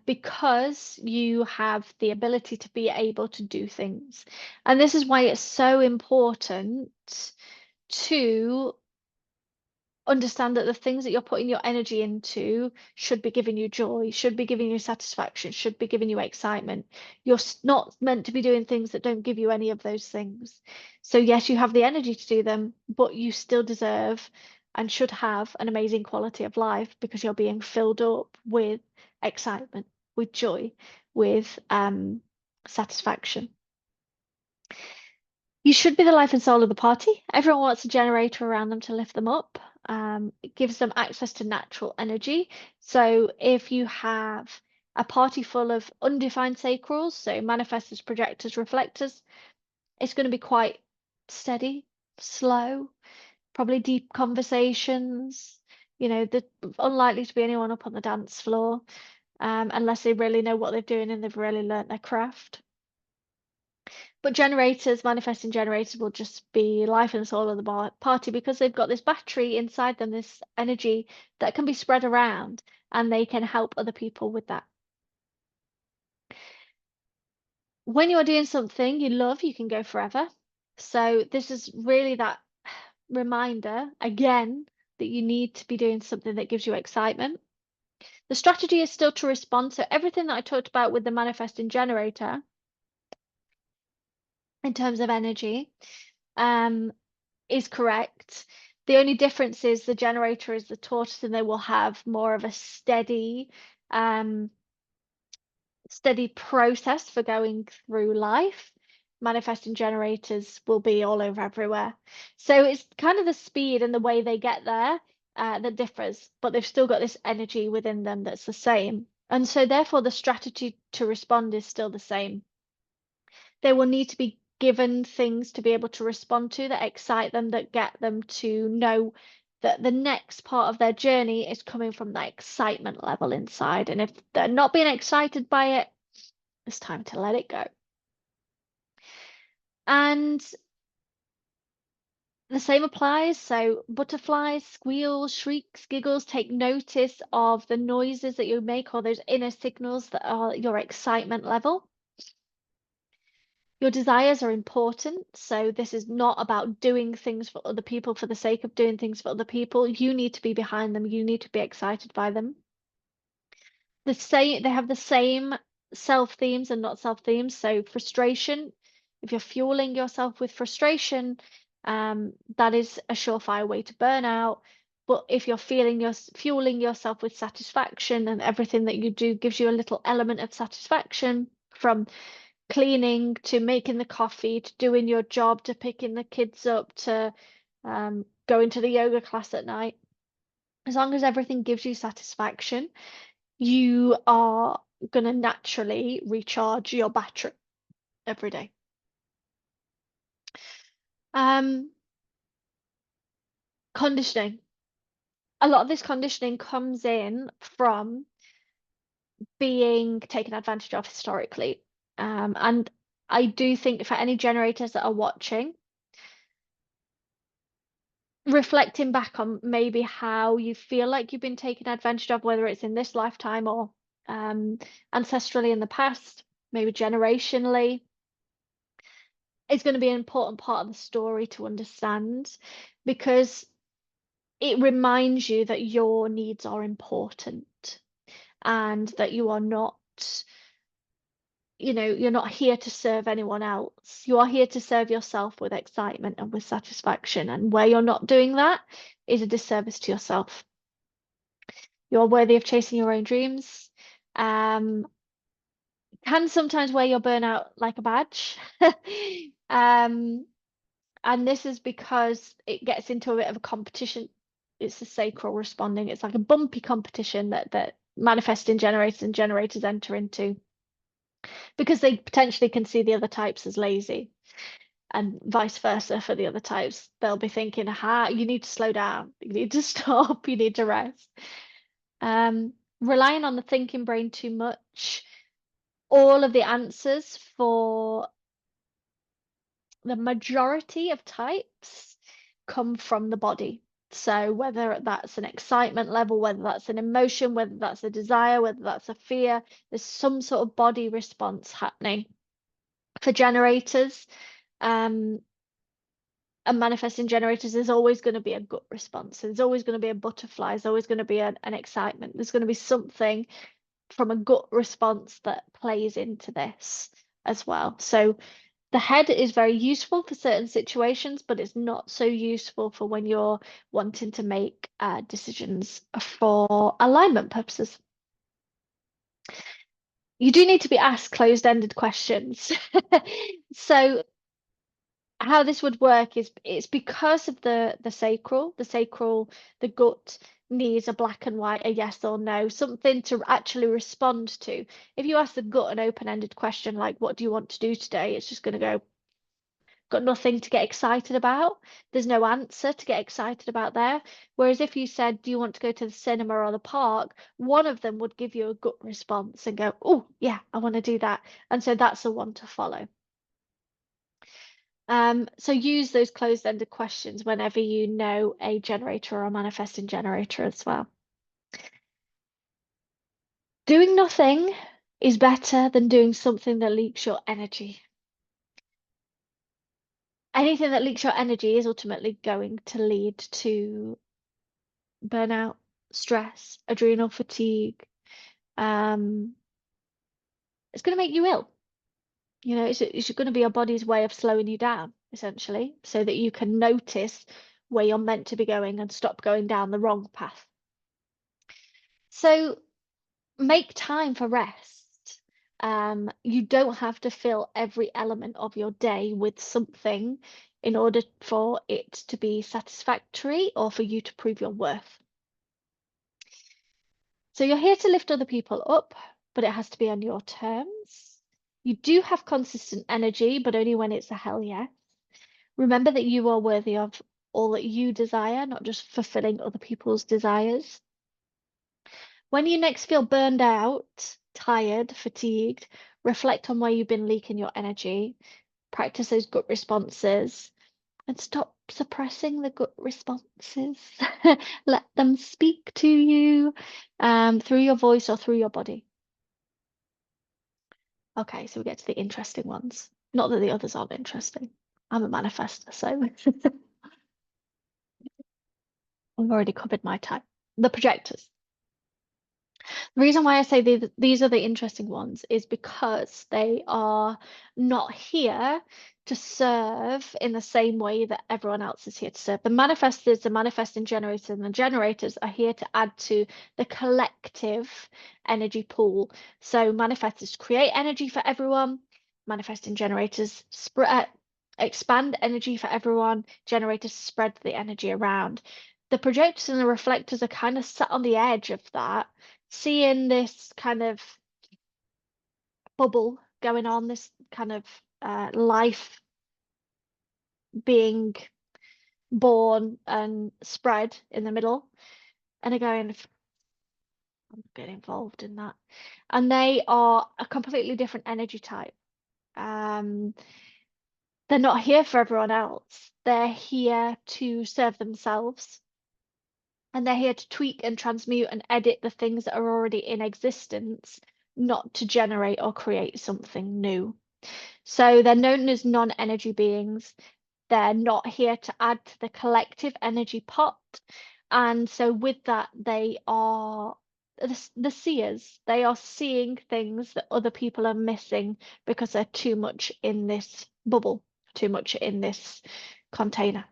because you have the ability to be able to do things. And this is why it's so important to understand that the things that you're putting your energy into should be giving you joy, should be giving you satisfaction, should be giving you excitement. You're not meant to be doing things that don't give you any of those things. So yes, you have the energy to do them, but you still deserve and should have an amazing quality of life because you're being filled up with excitement, with joy, with satisfaction. You should be the life and soul of the party. Everyone wants a generator around them to lift them up. It gives them access to natural energy. So if you have a party full of undefined sacrals, so manifestors, projectors, reflectors, it's going to be quite steady, slow, probably deep conversations. There's unlikely to be anyone up on the dance floor, unless they really know what they're doing and they've really learnt their craft. But generators, manifesting generators, will just be life and soul of the party because they've got this battery inside them, this energy that can be spread around, and they can help other people with that. When you're doing something you love, you can go forever. So this is really that reminder again that you need to be doing something that gives you excitement. The strategy is still to respond. So everything that I talked about with the manifesting generator in terms of energy, is correct. The only difference is the generator is the tortoise and they will have more of a steady process for going through life. Manifesting generators will be all over everywhere. So it's kind of the speed and the way they get there that differs, but they've still got this energy within them that's the same. And so therefore the strategy to respond is still the same. They will need to be given things to be able to respond to that excite them, that get them to know that the next part of their journey is coming from that excitement level inside. And if they're not being excited by it, it's time to let it go. And the same applies. So butterflies, squeals, shrieks, giggles, take notice of the noises that you make or those inner signals that are your excitement level. Your desires are important. So this is not about doing things for other people for the sake of doing things for other people. You need to be behind them. You need to be excited by them. They have the same self themes and not self themes. So frustration, if you're fueling yourself with frustration, that is a surefire way to burn out. But if you're fueling yourself with satisfaction and everything that you do gives you a little element of satisfaction, from cleaning to making the coffee to doing your job to picking the kids up to going to the yoga class at night, as long as everything gives you satisfaction, you are going to naturally recharge your battery every day. Conditioning. A lot of this conditioning comes in from being taken advantage of historically. And I do think for any generators that are watching, reflecting back on maybe how you feel like you've been taken advantage of, whether it's in this lifetime or ancestrally in the past, maybe generationally, is going to be an important part of the story to understand, because it reminds you that your needs are important and that you are not, you're not here to serve anyone else. You are here to serve yourself with excitement and with satisfaction. And where you're not doing that is a disservice to yourself. You're worthy of chasing your own dreams. Can sometimes wear your burnout like a badge. And this is because it gets into a bit of a competition. It's a sacral responding. It's like a bumpy competition that manifesting generators and generators enter into, because they potentially can see the other types as lazy, and vice versa for the other types. They'll be thinking, you need to slow down, you need to stop, you need to rest. Relying on the thinking brain too much. All of the answers for the majority of types come from the body. So whether that's an excitement level, whether that's an emotion, whether that's a desire, whether that's a fear, there's some sort of body response happening. For generators, and manifesting generators, there's always going to be a gut response. There's always going to be a butterfly. There's always going to be an excitement. There's going to be something from a gut response that plays into this as well. So the head is very useful for certain situations, but it's not so useful for when you're wanting to make decisions for alignment purposes. You do need to be asked closed-ended questions. So how this would work is it's because of the sacral, the gut needs a black and white, a yes or no, something to actually respond to. If you ask the gut an open-ended question like, what do you want to do today? It's just going to go, got nothing to get excited about. There's no answer to get excited about there. Whereas if you said, do you want to go to the cinema or the park? One of them would give you a gut response and go, oh, yeah, I want to do that. And so that's the one to follow. So use those closed-ended questions whenever you know a generator or a manifesting generator as well. Doing nothing is better than doing something that leaks your energy. Anything that leaks your energy is ultimately going to lead to burnout, stress, adrenal fatigue. Um, it's going to make you ill. You know, it's going to be your body's way of slowing you down, essentially, so that you can notice where you're meant to be going and stop going down the wrong path. So make time for rest. You don't have to fill every element of your day with something in order for it to be satisfactory or for you to prove your worth. So you're here to lift other people up, but it has to be on your terms. You do have consistent energy, but only when it's a hell yes. Remember that you are worthy of all that you desire, not just fulfilling other people's desires. When you next feel burned out, tired, fatigued, reflect on where you've been leaking your energy, practice those gut responses, and stop suppressing the gut responses. Let them speak to you through your voice or through your body. Okay, so we get to the interesting ones. Not that the others aren't interesting. I'm a manifester, so I've already covered my type. The projectors. The reason why I say these are the interesting ones is because they are not here to serve in the same way that everyone else is here to serve. The manifestors, the manifesting generators, and the generators are here to add to the collective energy pool. So manifestors create energy for everyone, manifesting generators expand energy for everyone, generators spread the energy around. The projectors and the reflectors are kind of sat on the edge of that, seeing this kind of bubble going on, this kind of life being born and spread in the middle, and they're going, I'm getting involved in that. And they are a completely different energy type. They're not here for everyone else. They're here to serve themselves. And they're here to tweak and transmute and edit the things that are already in existence, not to generate or create something new. So they're known as non-energy beings. They're not here to add to the collective energy pot. And so with that, they are the seers. They are seeing things that other people are missing because they're too much in this bubble, too much in this container.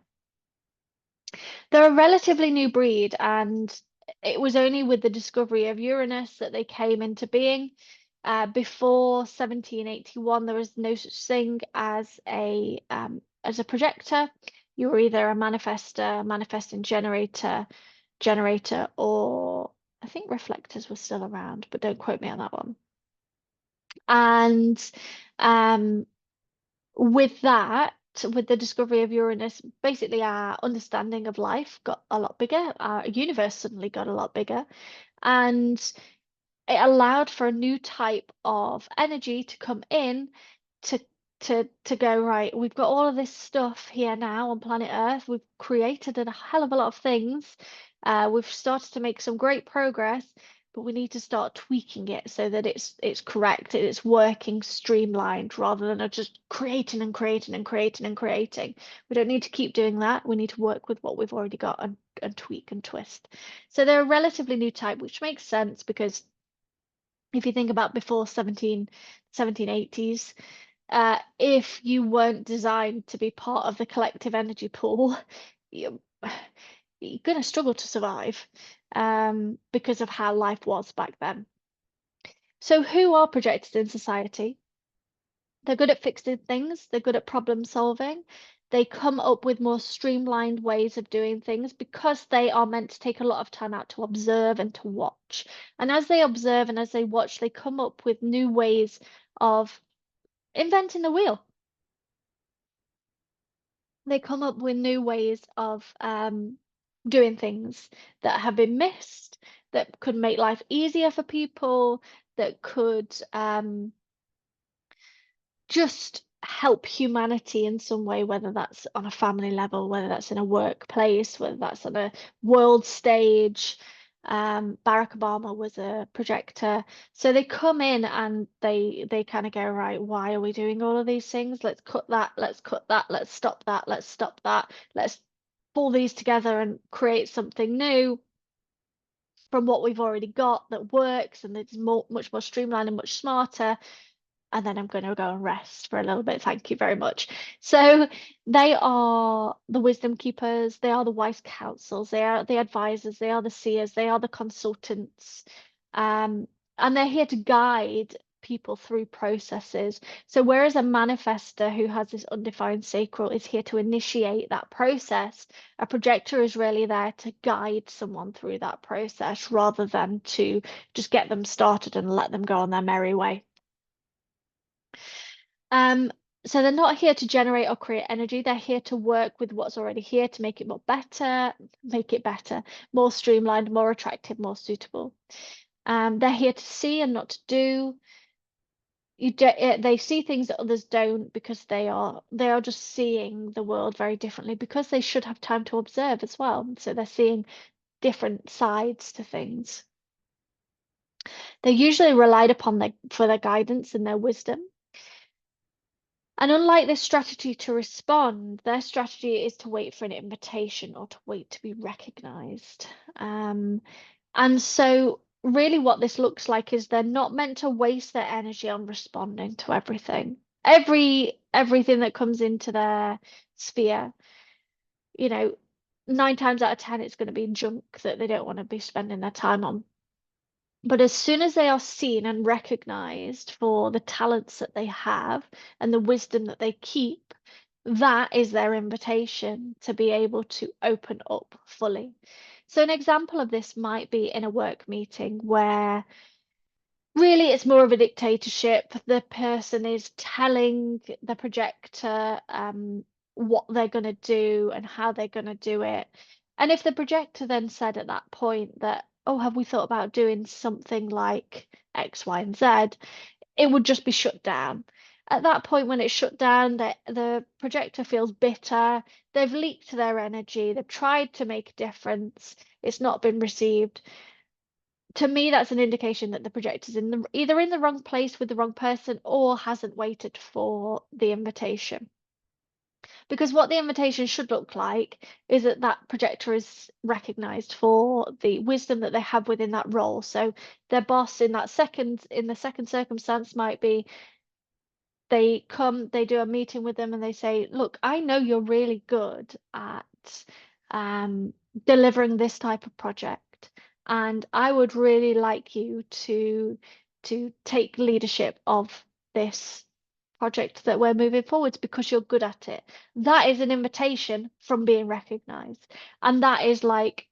They're a relatively new breed, and it was only with the discovery of Uranus that they came into being. Before 1781, there was no such thing as a projector. You were either a manifestor, manifesting generator, or I think reflectors were still around, but don't quote me on that one. And with that, with the discovery of Uranus, basically our understanding of life got a lot bigger. Our universe suddenly got a lot bigger, and it allowed for a new type of energy to come in to to go, right, we've got all of this stuff here now on planet Earth. We've created a hell of a lot of things. We've started to make some great progress, but we need to start tweaking it so that it's correct, it's working streamlined rather than just creating and creating and creating and creating. We don't need to keep doing that. We need to work with what we've already got and tweak and twist. So they're a relatively new type, which makes sense because if you think about before 1780s, if you weren't designed to be part of the collective energy pool, you're going to struggle to survive because of how life was back then. So who are projectors in society? They're good at fixing things. They're good at problem solving. They come up with more streamlined ways of doing things because they are meant to take a lot of time out to observe and to watch. And as they observe and as they watch, they come up with new ways of inventing the wheel. They come up with new ways of doing things that have been missed, that could make life easier for people, that could just help humanity in some way, whether that's on a family level, whether that's in a workplace, whether that's on a world stage. Barack Obama was a projector. So they come in and they kind of go, right, why are we doing all of these things? Let's cut that, let's cut that, let's stop that, let's stop that, let's pull these together and create something new from what we've already got that works and it's much more streamlined and much smarter. And then I'm going to go and rest for a little bit. Thank you very much. So they are the wisdom keepers, they are the wise counsels, they are the advisors, they are the seers, they are the consultants. And they're here to guide people through processes. So whereas a manifester who has this undefined sacral is here to initiate that process, a projector is really there to guide someone through that process rather than to just get them started and let them go on their merry way. Um, so they're not here to generate or create energy. They're here to work with what's already here to make it make it better, more streamlined, more attractive, more suitable. They're here to see and not to do. They see things that others don't because they are just seeing the world very differently because they should have time to observe as well. So they're seeing different sides to things. They're usually relied upon for their guidance and their wisdom. And unlike this strategy to respond, their strategy is to wait for an invitation or to wait to be recognized. And so really what this looks like is they're not meant to waste their energy on responding to everything. Everything that comes into their sphere, you know, 9 times out of 10, it's going to be junk that they don't want to be spending their time on. But as soon as they are seen and recognized for the talents that they have and the wisdom that they keep, that is their invitation to be able to open up fully. So, an example of this might be in a work meeting where really it's more of a dictatorship. The person is telling the projector what they're going to do and how they're going to do it. And if the projector then said at that point that, oh, have we thought about doing something like X, Y, and Z, it would just be shut down. At that point, when it's shut down, the projector feels bitter. They've leaked their energy. They've tried to make a difference. It's not been received. To me, that's an indication that the projector's either in the wrong place with the wrong person or hasn't waited for the invitation. Because what the invitation should look like is that that projector is recognized for the wisdom that they have within that role. So their boss in the second circumstance might be they come, they do a meeting with them and they say, look, I know you're really good at delivering this type of project, and I would really like you to take leadership of this project that we're moving forwards because you're good at it. That is an invitation from being recognized. And that is like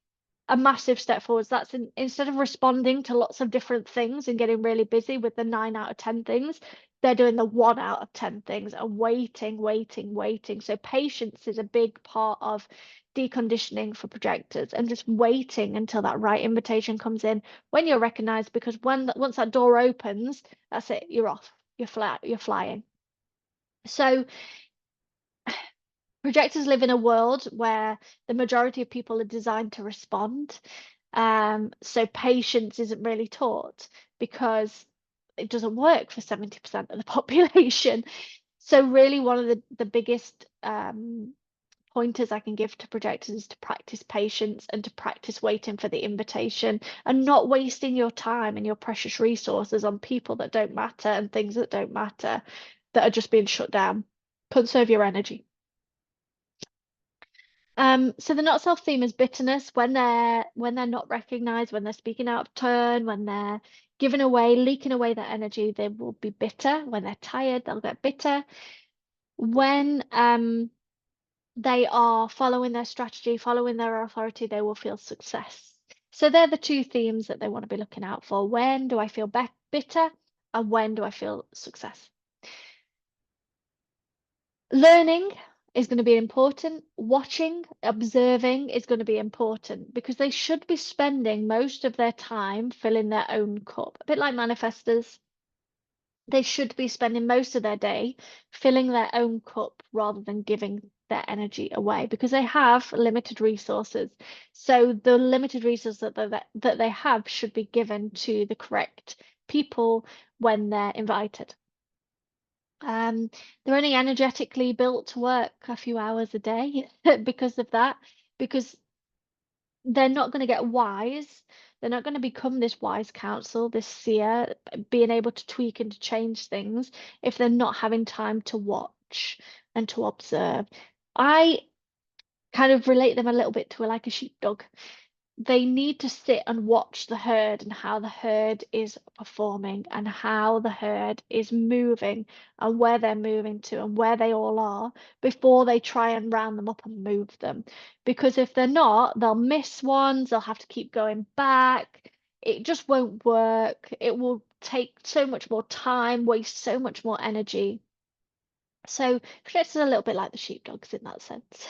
a massive step forwards. Instead of responding to lots of different things and getting really busy with the 9 out of 10 things, they're doing the 1 out of 10 things and waiting, waiting, waiting. So patience is a big part of deconditioning for projectors and just waiting until that right invitation comes in when you're recognized, because once that door opens, that's it, you're off, you're flying. So projectors live in a world where the majority of people are designed to respond. So patience isn't really taught because it doesn't work for 70% of the population. So really one of the biggest pointers I can give to projectors is to practice patience and to practice waiting for the invitation and not wasting your time and your precious resources on people that don't matter and things that don't matter that are just being shut down. Conserve your energy. So the not self theme is bitterness when they're not recognized, when they're speaking out of turn, when they're giving away, leaking away their energy, they will be bitter. When they're tired, they'll get bitter. When they are following their strategy, following their authority, they will feel success. So they're the two themes that they want to be looking out for. When do I feel bitter? And when do I feel success? Learning is going to be important. Watching, observing is going to be important because they should be spending most of their time filling their own cup. A bit like manifestors, they should be spending most of their day filling their own cup rather than giving their energy away because they have limited resources. So the limited resources that they have should be given to the correct people when they're invited. They're only energetically built to work a few hours a day because of that, because they're not going to get wise. They're not going to become this wise counsel, this seer, being able to tweak and to change things if they're not having time to watch and to observe. I kind of relate them a little bit to like a sheepdog. They need to sit and watch the herd and how the herd is performing and how the herd is moving and where they're moving to and where they all are before they try and round them up and move them. Because if they're not, they'll miss ones, they'll have to keep going back. It just won't work. It will take so much more time, waste so much more energy. So projectors are a little bit like the sheepdogs in that sense.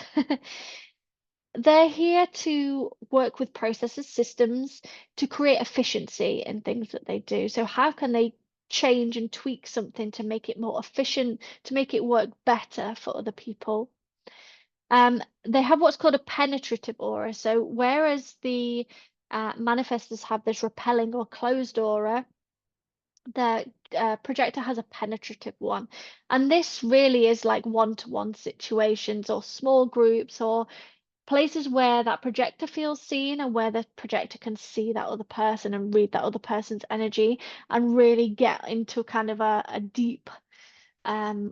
They're here to work with processes, systems to create efficiency in things that they do. So how can they change and tweak something to make it more efficient, to make it work better for other people? They have what's called a penetrative aura. So whereas the manifestors have this repelling or closed aura, the projector has a penetrative one. And this really is like one-to-one situations or small groups or places where that projector feels seen and where the projector can see that other person and read that other person's energy and really get into kind of a deep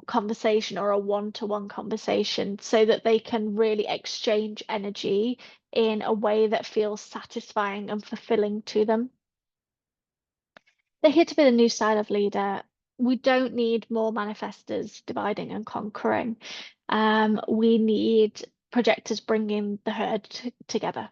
conversation or a one-to-one conversation so that they can really exchange energy in a way that feels satisfying and fulfilling to them. They're here to be the new style of leader. We don't need more manifestors dividing and conquering. We need projectors bringing the herd together.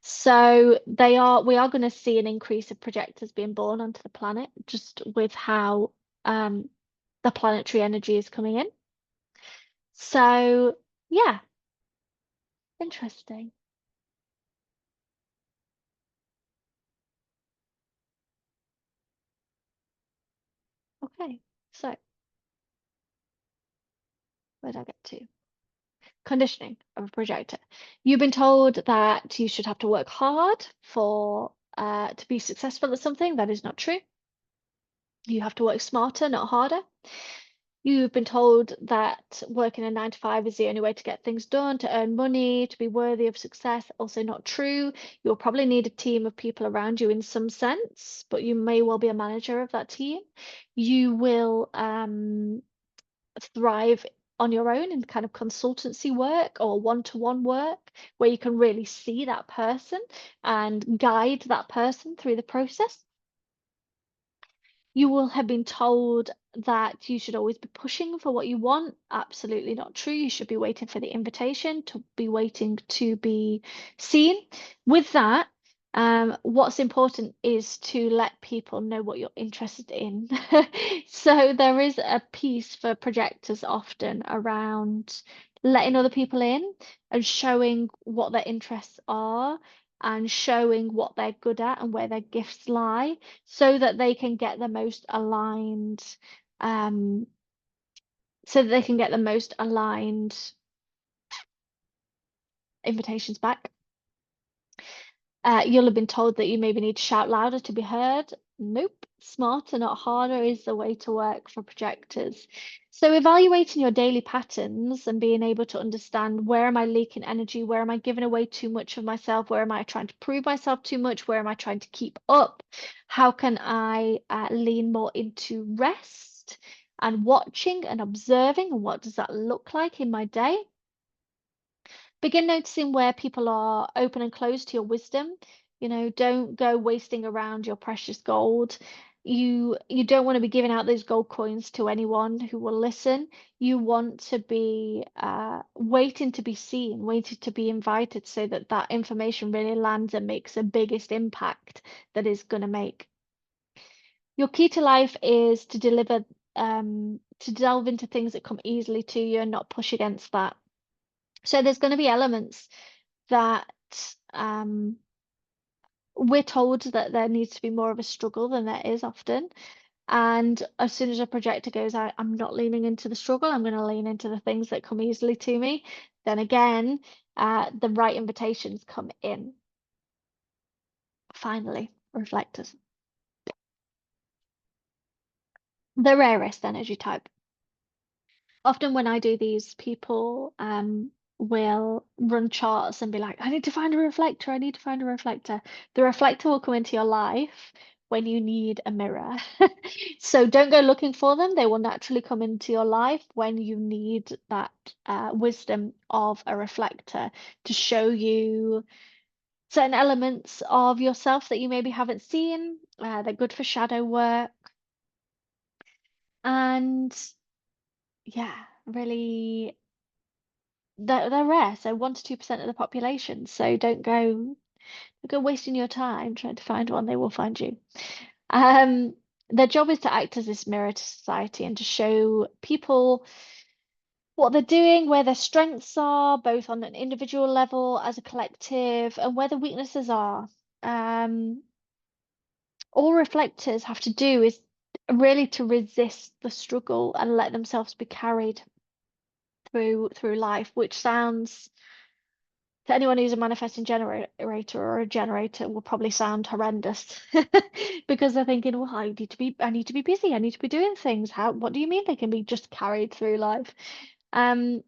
So we are going to see an increase of projectors being born onto the planet just with how the planetary energy is coming in. So yeah, interesting. Okay, so where did I get to? Conditioning of a projector. You've been told that you should have to work hard for to be successful at something. That is not true. You have to work smarter, not harder. You've been told that working a 9 to 5 is the only way to get things done, to earn money, to be worthy of success. Also not true. You'll probably need a team of people around you in some sense, but you may well be a manager of that team. You will thrive on your own in kind of consultancy work or one-to-one work where you can really see that person and guide that person through the process. You will have been told that you should always be pushing for what you want. Absolutely not true. You should be waiting for the invitation, to be waiting to be seen. With that, what's important is to let people know what you're interested in. So there is a piece for projectors often around letting other people in and showing what their interests are and showing what they're good at and where their gifts lie so that they can get the most aligned um so that they can get the most aligned invitations back. You'll have been told that you maybe need to shout louder to be heard. Nope, smarter, not harder is the way to work for projectors. So evaluating your daily patterns and being able to understand, where am I leaking energy? Where am I giving away too much of myself? Where am I trying to prove myself too much? Where am I trying to keep up? How can I lean more into rest and watching and observing? And what does that look like in my day? Begin noticing where people are open and closed to your wisdom. You know, don't go wasting around your precious gold. You don't want to be giving out those gold coins to anyone who will listen. You want to be waiting to be seen, waiting to be invited, so that that information really lands and makes the biggest impact that is going to make. Your key to life is to deliver, to delve into things that come easily to you and not push against that. So there's going to be elements that we're told that there needs to be more of a struggle than there is often. And as soon as a projector goes, I'm not leaning into the struggle, I'm going to lean into the things that come easily to me. Then again, the right invitations come in. Finally, reflectors. The rarest energy type. Often when I do these, people will run charts and be like, I need to find a reflector, I need to find a reflector. The reflector will come into your life when you need a mirror. So don't go looking for them. They will naturally come into your life when you need that wisdom of a reflector to show you certain elements of yourself that you maybe haven't seen. They're good for shadow work. And yeah, really they're rare, so 1 to 2% of the population. So don't go wasting your time trying to find one, they will find you. Um, their job is to act as this mirror to society and to show people what they're doing, where their strengths are, both on an individual level, as a collective, and where the weaknesses are. Um, all reflectors have to do is really to resist the struggle and let themselves be carried through life, which sounds to anyone who's a manifesting generator or a generator will probably sound horrendous because they're thinking, well, I need to be busy, I need to be doing things. What do you mean they can be just carried through life? Um,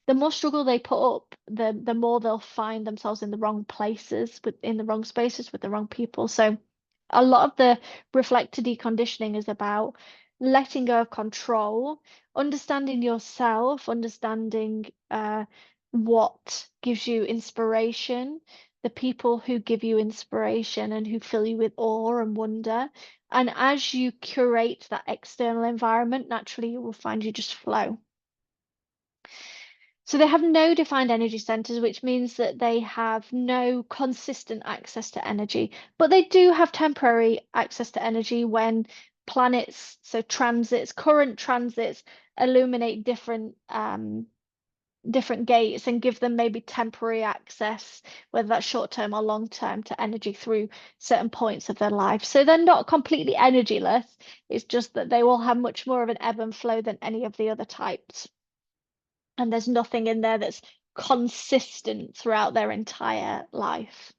the more struggle they put up, the more they'll find themselves in the wrong places, in the wrong spaces with the wrong people. So a lot of the reflector deconditioning is about letting go of control, understanding yourself, understanding what gives you inspiration, the people who give you inspiration and who fill you with awe and wonder. And as you curate that external environment, naturally you will find you just flow. So they have no defined energy centers, which means that they have no consistent access to energy, but they do have temporary access to energy when planets, so transits, current transits, illuminate different gates and give them maybe temporary access, whether that's short term or long term, to energy through certain points of their life. So they're not completely energyless. It's just that they will have much more of an ebb and flow than any of the other types. And there's nothing in there that's consistent throughout their entire life.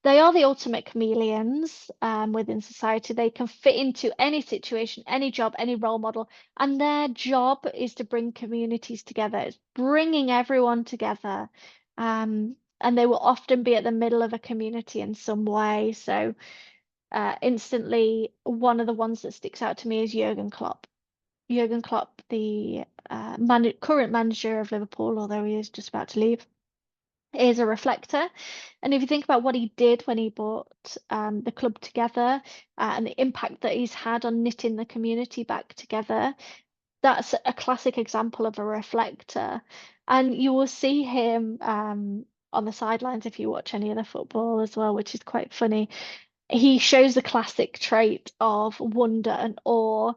They are the ultimate chameleons within society. They can fit into any situation, any job, any role model, and their job is to bring communities together. It's bringing everyone together. And they will often be at the middle of a community in some way. So instantly, one of the ones that sticks out to me is Jurgen Klopp. Jurgen Klopp, the current manager of Liverpool, although he is just about to leave, is a reflector. And if you think about what he did when he brought the club together and the impact that he's had on knitting the community back together, that's a classic example of a reflector. And you will see him on the sidelines if you watch any of the football as well, which is quite funny. He shows the classic trait of wonder and awe,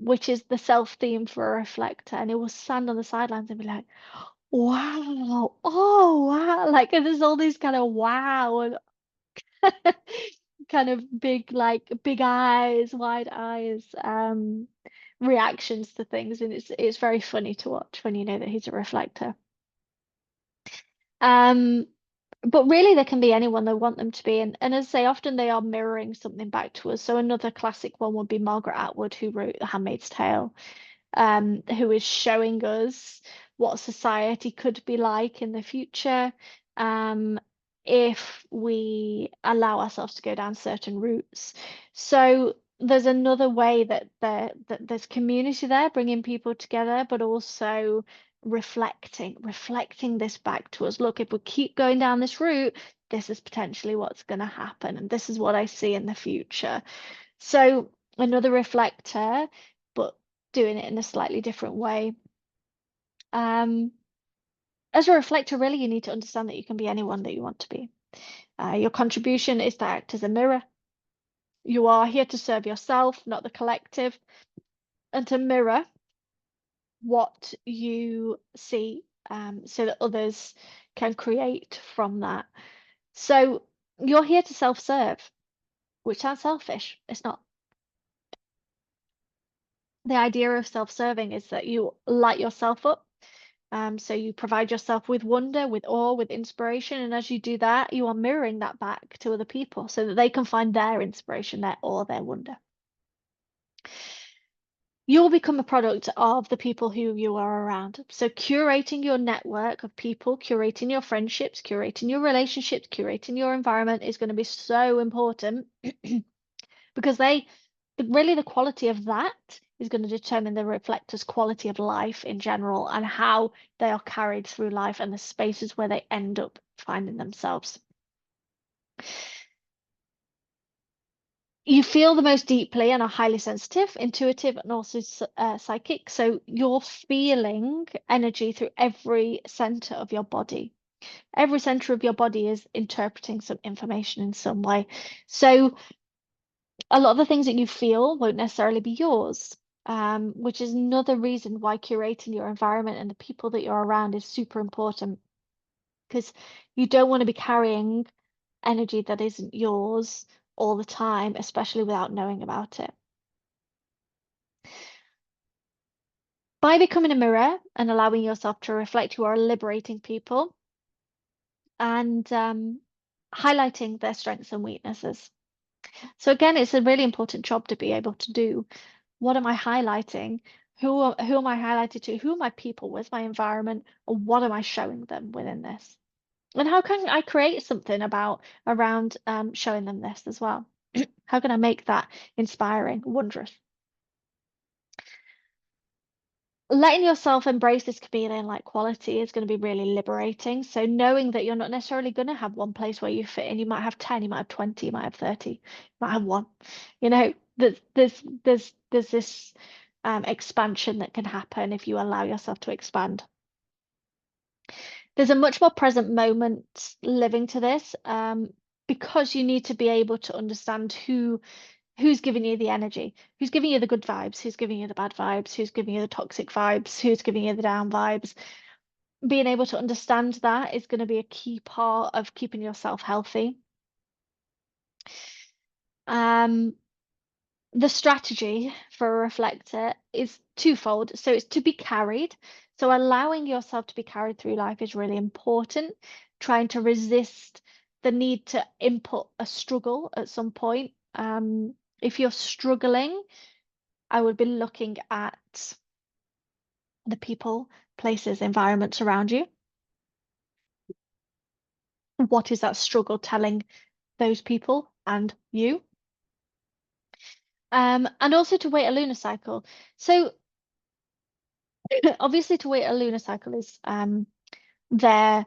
which is the self-theme for a reflector. And he will stand on the sidelines and be like, wow, oh wow. Like and there's all these kind of wow and kind of big, like big eyes, wide eyes, reactions to things. And it's very funny to watch when you know that he's a reflector. Um, but really they can be anyone they want them to be, and as I say, often they are mirroring something back to us. So another classic one would be Margaret Atwood, who wrote The Handmaid's Tale, who is showing us what society could be like in the future, if we allow ourselves to go down certain routes. So there's another way that there's community there, bringing people together, but also reflecting this back to us. Look, if we keep going down this route, this is potentially what's going to happen, and this is what I see in the future. So another reflector, but doing it in a slightly different way. As a reflector, really, you need to understand that you can be anyone that you want to be. Your contribution is to act as a mirror. You are here to serve yourself, not the collective, and to mirror what you see, so that others can create from that. So you're here to self-serve, which sounds selfish. It's not. The idea of self-serving is that you light yourself up. So you provide yourself with wonder, with awe, with inspiration. And as you do that, you are mirroring that back to other people so that they can find their inspiration, their awe, their wonder. You'll become a product of the people who you are around. So curating your network of people, curating your friendships, curating your relationships, curating your environment is going to be so important because really the quality of that is going to determine the reflector's quality of life in general and how they are carried through life and the spaces where they end up finding themselves. You feel the most deeply and are highly sensitive, intuitive, and also psychic. So you're feeling energy through every center of your body. Every center of your body is interpreting some information in some way. So a lot of the things that you feel won't necessarily be yours, which is another reason why curating your environment and the people that you're around is super important, because you don't want to be carrying energy that isn't yours all the time, especially without knowing about it. By becoming a mirror and allowing yourself to reflect, you are liberating people and highlighting their strengths and weaknesses. So again, it's a really important job to be able to do. What am I highlighting? Who am I highlighted to? Who are my people? Where's my environment? Or what am I showing them within this? And how can I create something around showing them this as well? How can I make that inspiring, wondrous? Letting yourself embrace this chameleon-like quality is going to be really liberating. So knowing that you're not necessarily going to have one place where you fit in, you might have 10, you might have 20, you might have 30, you might have one. You know, there's this expansion that can happen if you allow yourself to expand. There's a much more present moment living to this, because you need to be able to understand who's giving you the energy, who's giving you the good vibes, who's giving you the bad vibes, who's giving you the toxic vibes, who's giving you the down vibes. Being able to understand that is going to be a key part of keeping yourself healthy. The strategy for a reflector is twofold. So it's to be carried. So allowing yourself to be carried through life is really important. Trying to resist the need to input a struggle at some point. If you're struggling, I would be looking at the people, places, environments around you. What is that struggle telling those people and you? And also to wait a lunar cycle. So obviously to wait a lunar cycle is there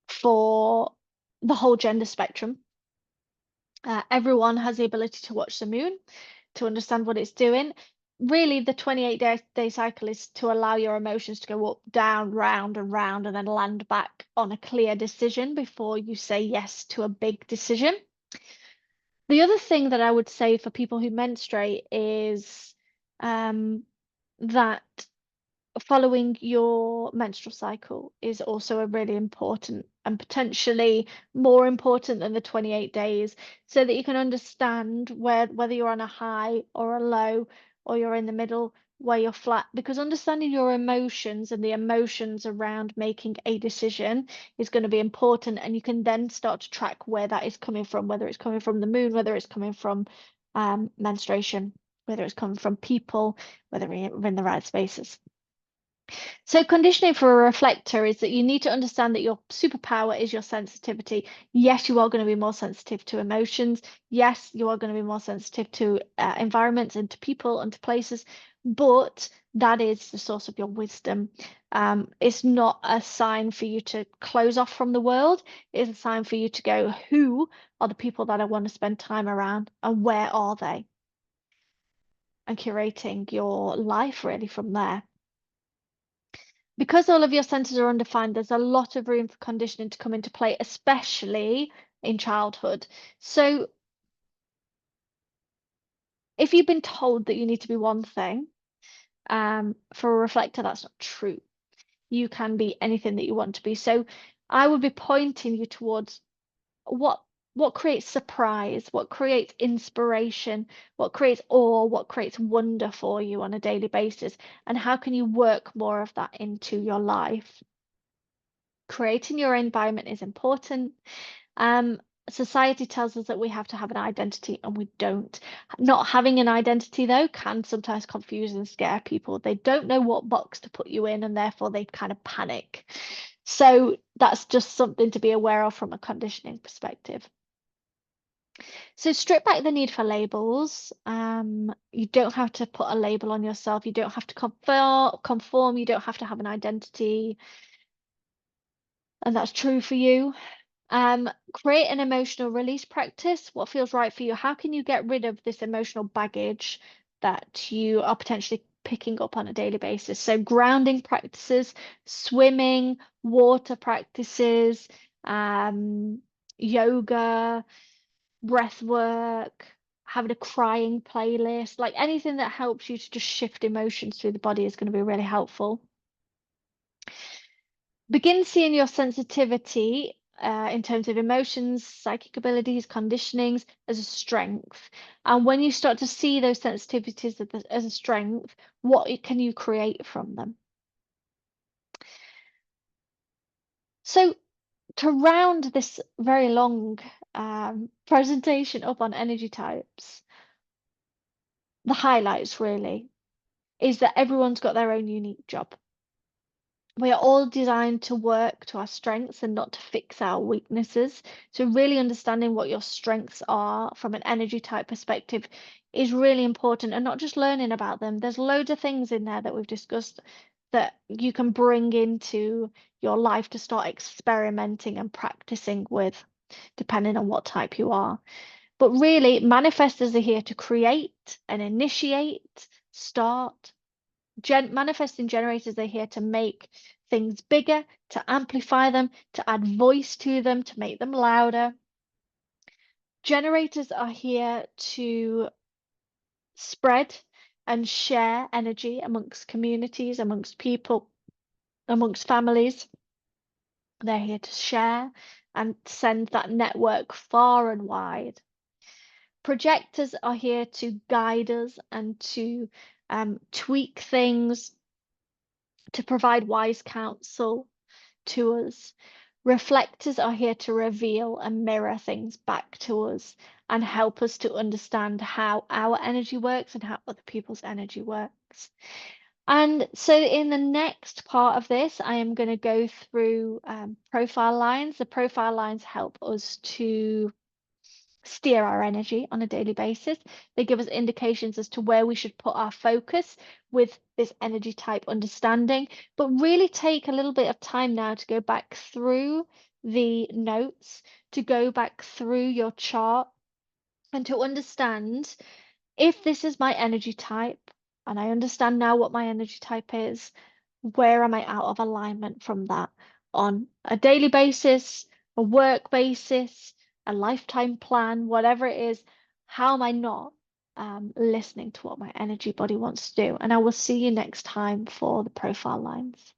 for the whole gender spectrum. Everyone has the ability to watch the moon, to understand what it's doing. Really, the 28-day cycle is to allow your emotions to go up, down, round, and round, and then land back on a clear decision before you say yes to a big decision. The other thing that I would say for people who menstruate is that following your menstrual cycle is also a really important and potentially more important than the 28 days, so that you can understand whether you're on a high or a low, or you're in the middle where you're flat, because understanding your emotions and the emotions around making a decision is going to be important, and you can then start to track where that is coming from, whether it's coming from the moon, whether it's coming from menstruation, whether it's coming from people, whether we're in the right spaces. So conditioning for a reflector is that you need to understand that your superpower is your sensitivity. Yes, you are going to be more sensitive to emotions. Yes, you are going to be more sensitive to environments and to people and to places, but that is the source of your wisdom. It's not a sign for you to close off from the world. It's a sign for you to go, who are the people that I want to spend time around and where are they? And curating your life really from there. Because all of your senses are undefined, there's a lot of room for conditioning to come into play, especially in childhood. So if you've been told that you need to be one thing, for a reflector, that's not true. You can be anything that you want to be. So I would be pointing you towards what creates surprise, what creates inspiration, what creates awe, what creates wonder for you on a daily basis, and how can you work more of that into your life? Creating your environment is important. Um, Society tells us that we have to have an identity, and we don't. Not having an identity, though, can sometimes confuse and scare people. They don't know what box to put you in, and therefore they kind of panic. So that's just something to be aware of from a conditioning perspective. So strip back the need for labels. You don't have to put a label on yourself. You don't have to conform. You don't have to have an identity. And that's true for you. Create an emotional release practice. What feels right for you? How can you get rid of this emotional baggage that you are potentially picking up on a daily basis? So grounding practices, swimming, water practices, yoga, breath work, having a crying playlist, like anything that helps you to just shift emotions through the body is going to be really helpful. Begin seeing your sensitivity in terms of emotions, psychic abilities, conditionings as a strength. And when you start to see those sensitivities as a strength, what can you create from them? So to round this very long presentation up on energy types, the highlights really is that everyone's got their own unique job. We are all designed to work to our strengths and not to fix our weaknesses. So really understanding what your strengths are from an energy type perspective is really important, and not just learning about them. There's loads of things in there that we've discussed that you can bring into your life to start experimenting and practicing with, depending on what type you are. But really, manifestors are here to create and initiate, start. Manifesting generators are here to make things bigger, to amplify them, to add voice to them, to make them louder. Generators are here to spread and share energy amongst communities, amongst people, amongst families. They're here to share and send that network far and wide. Projectors are here to guide us and to tweak things, to provide wise counsel to us. Reflectors are here to reveal and mirror things back to us and help us to understand how our energy works and how other people's energy works. And so in the next part of this, I am going to go through profile lines. The profile lines help us to steer our energy on a daily basis. They give us indications as to where we should put our focus with this energy type understanding, but really take a little bit of time now to go back through the notes, to go back through your chart, and to understand if this is my energy type, and I understand now what my energy type is, where am I out of alignment from that on a daily basis, a work basis, a lifetime plan, whatever it is, how am I not listening to what my energy body wants to do? And I will see you next time for the profile lines.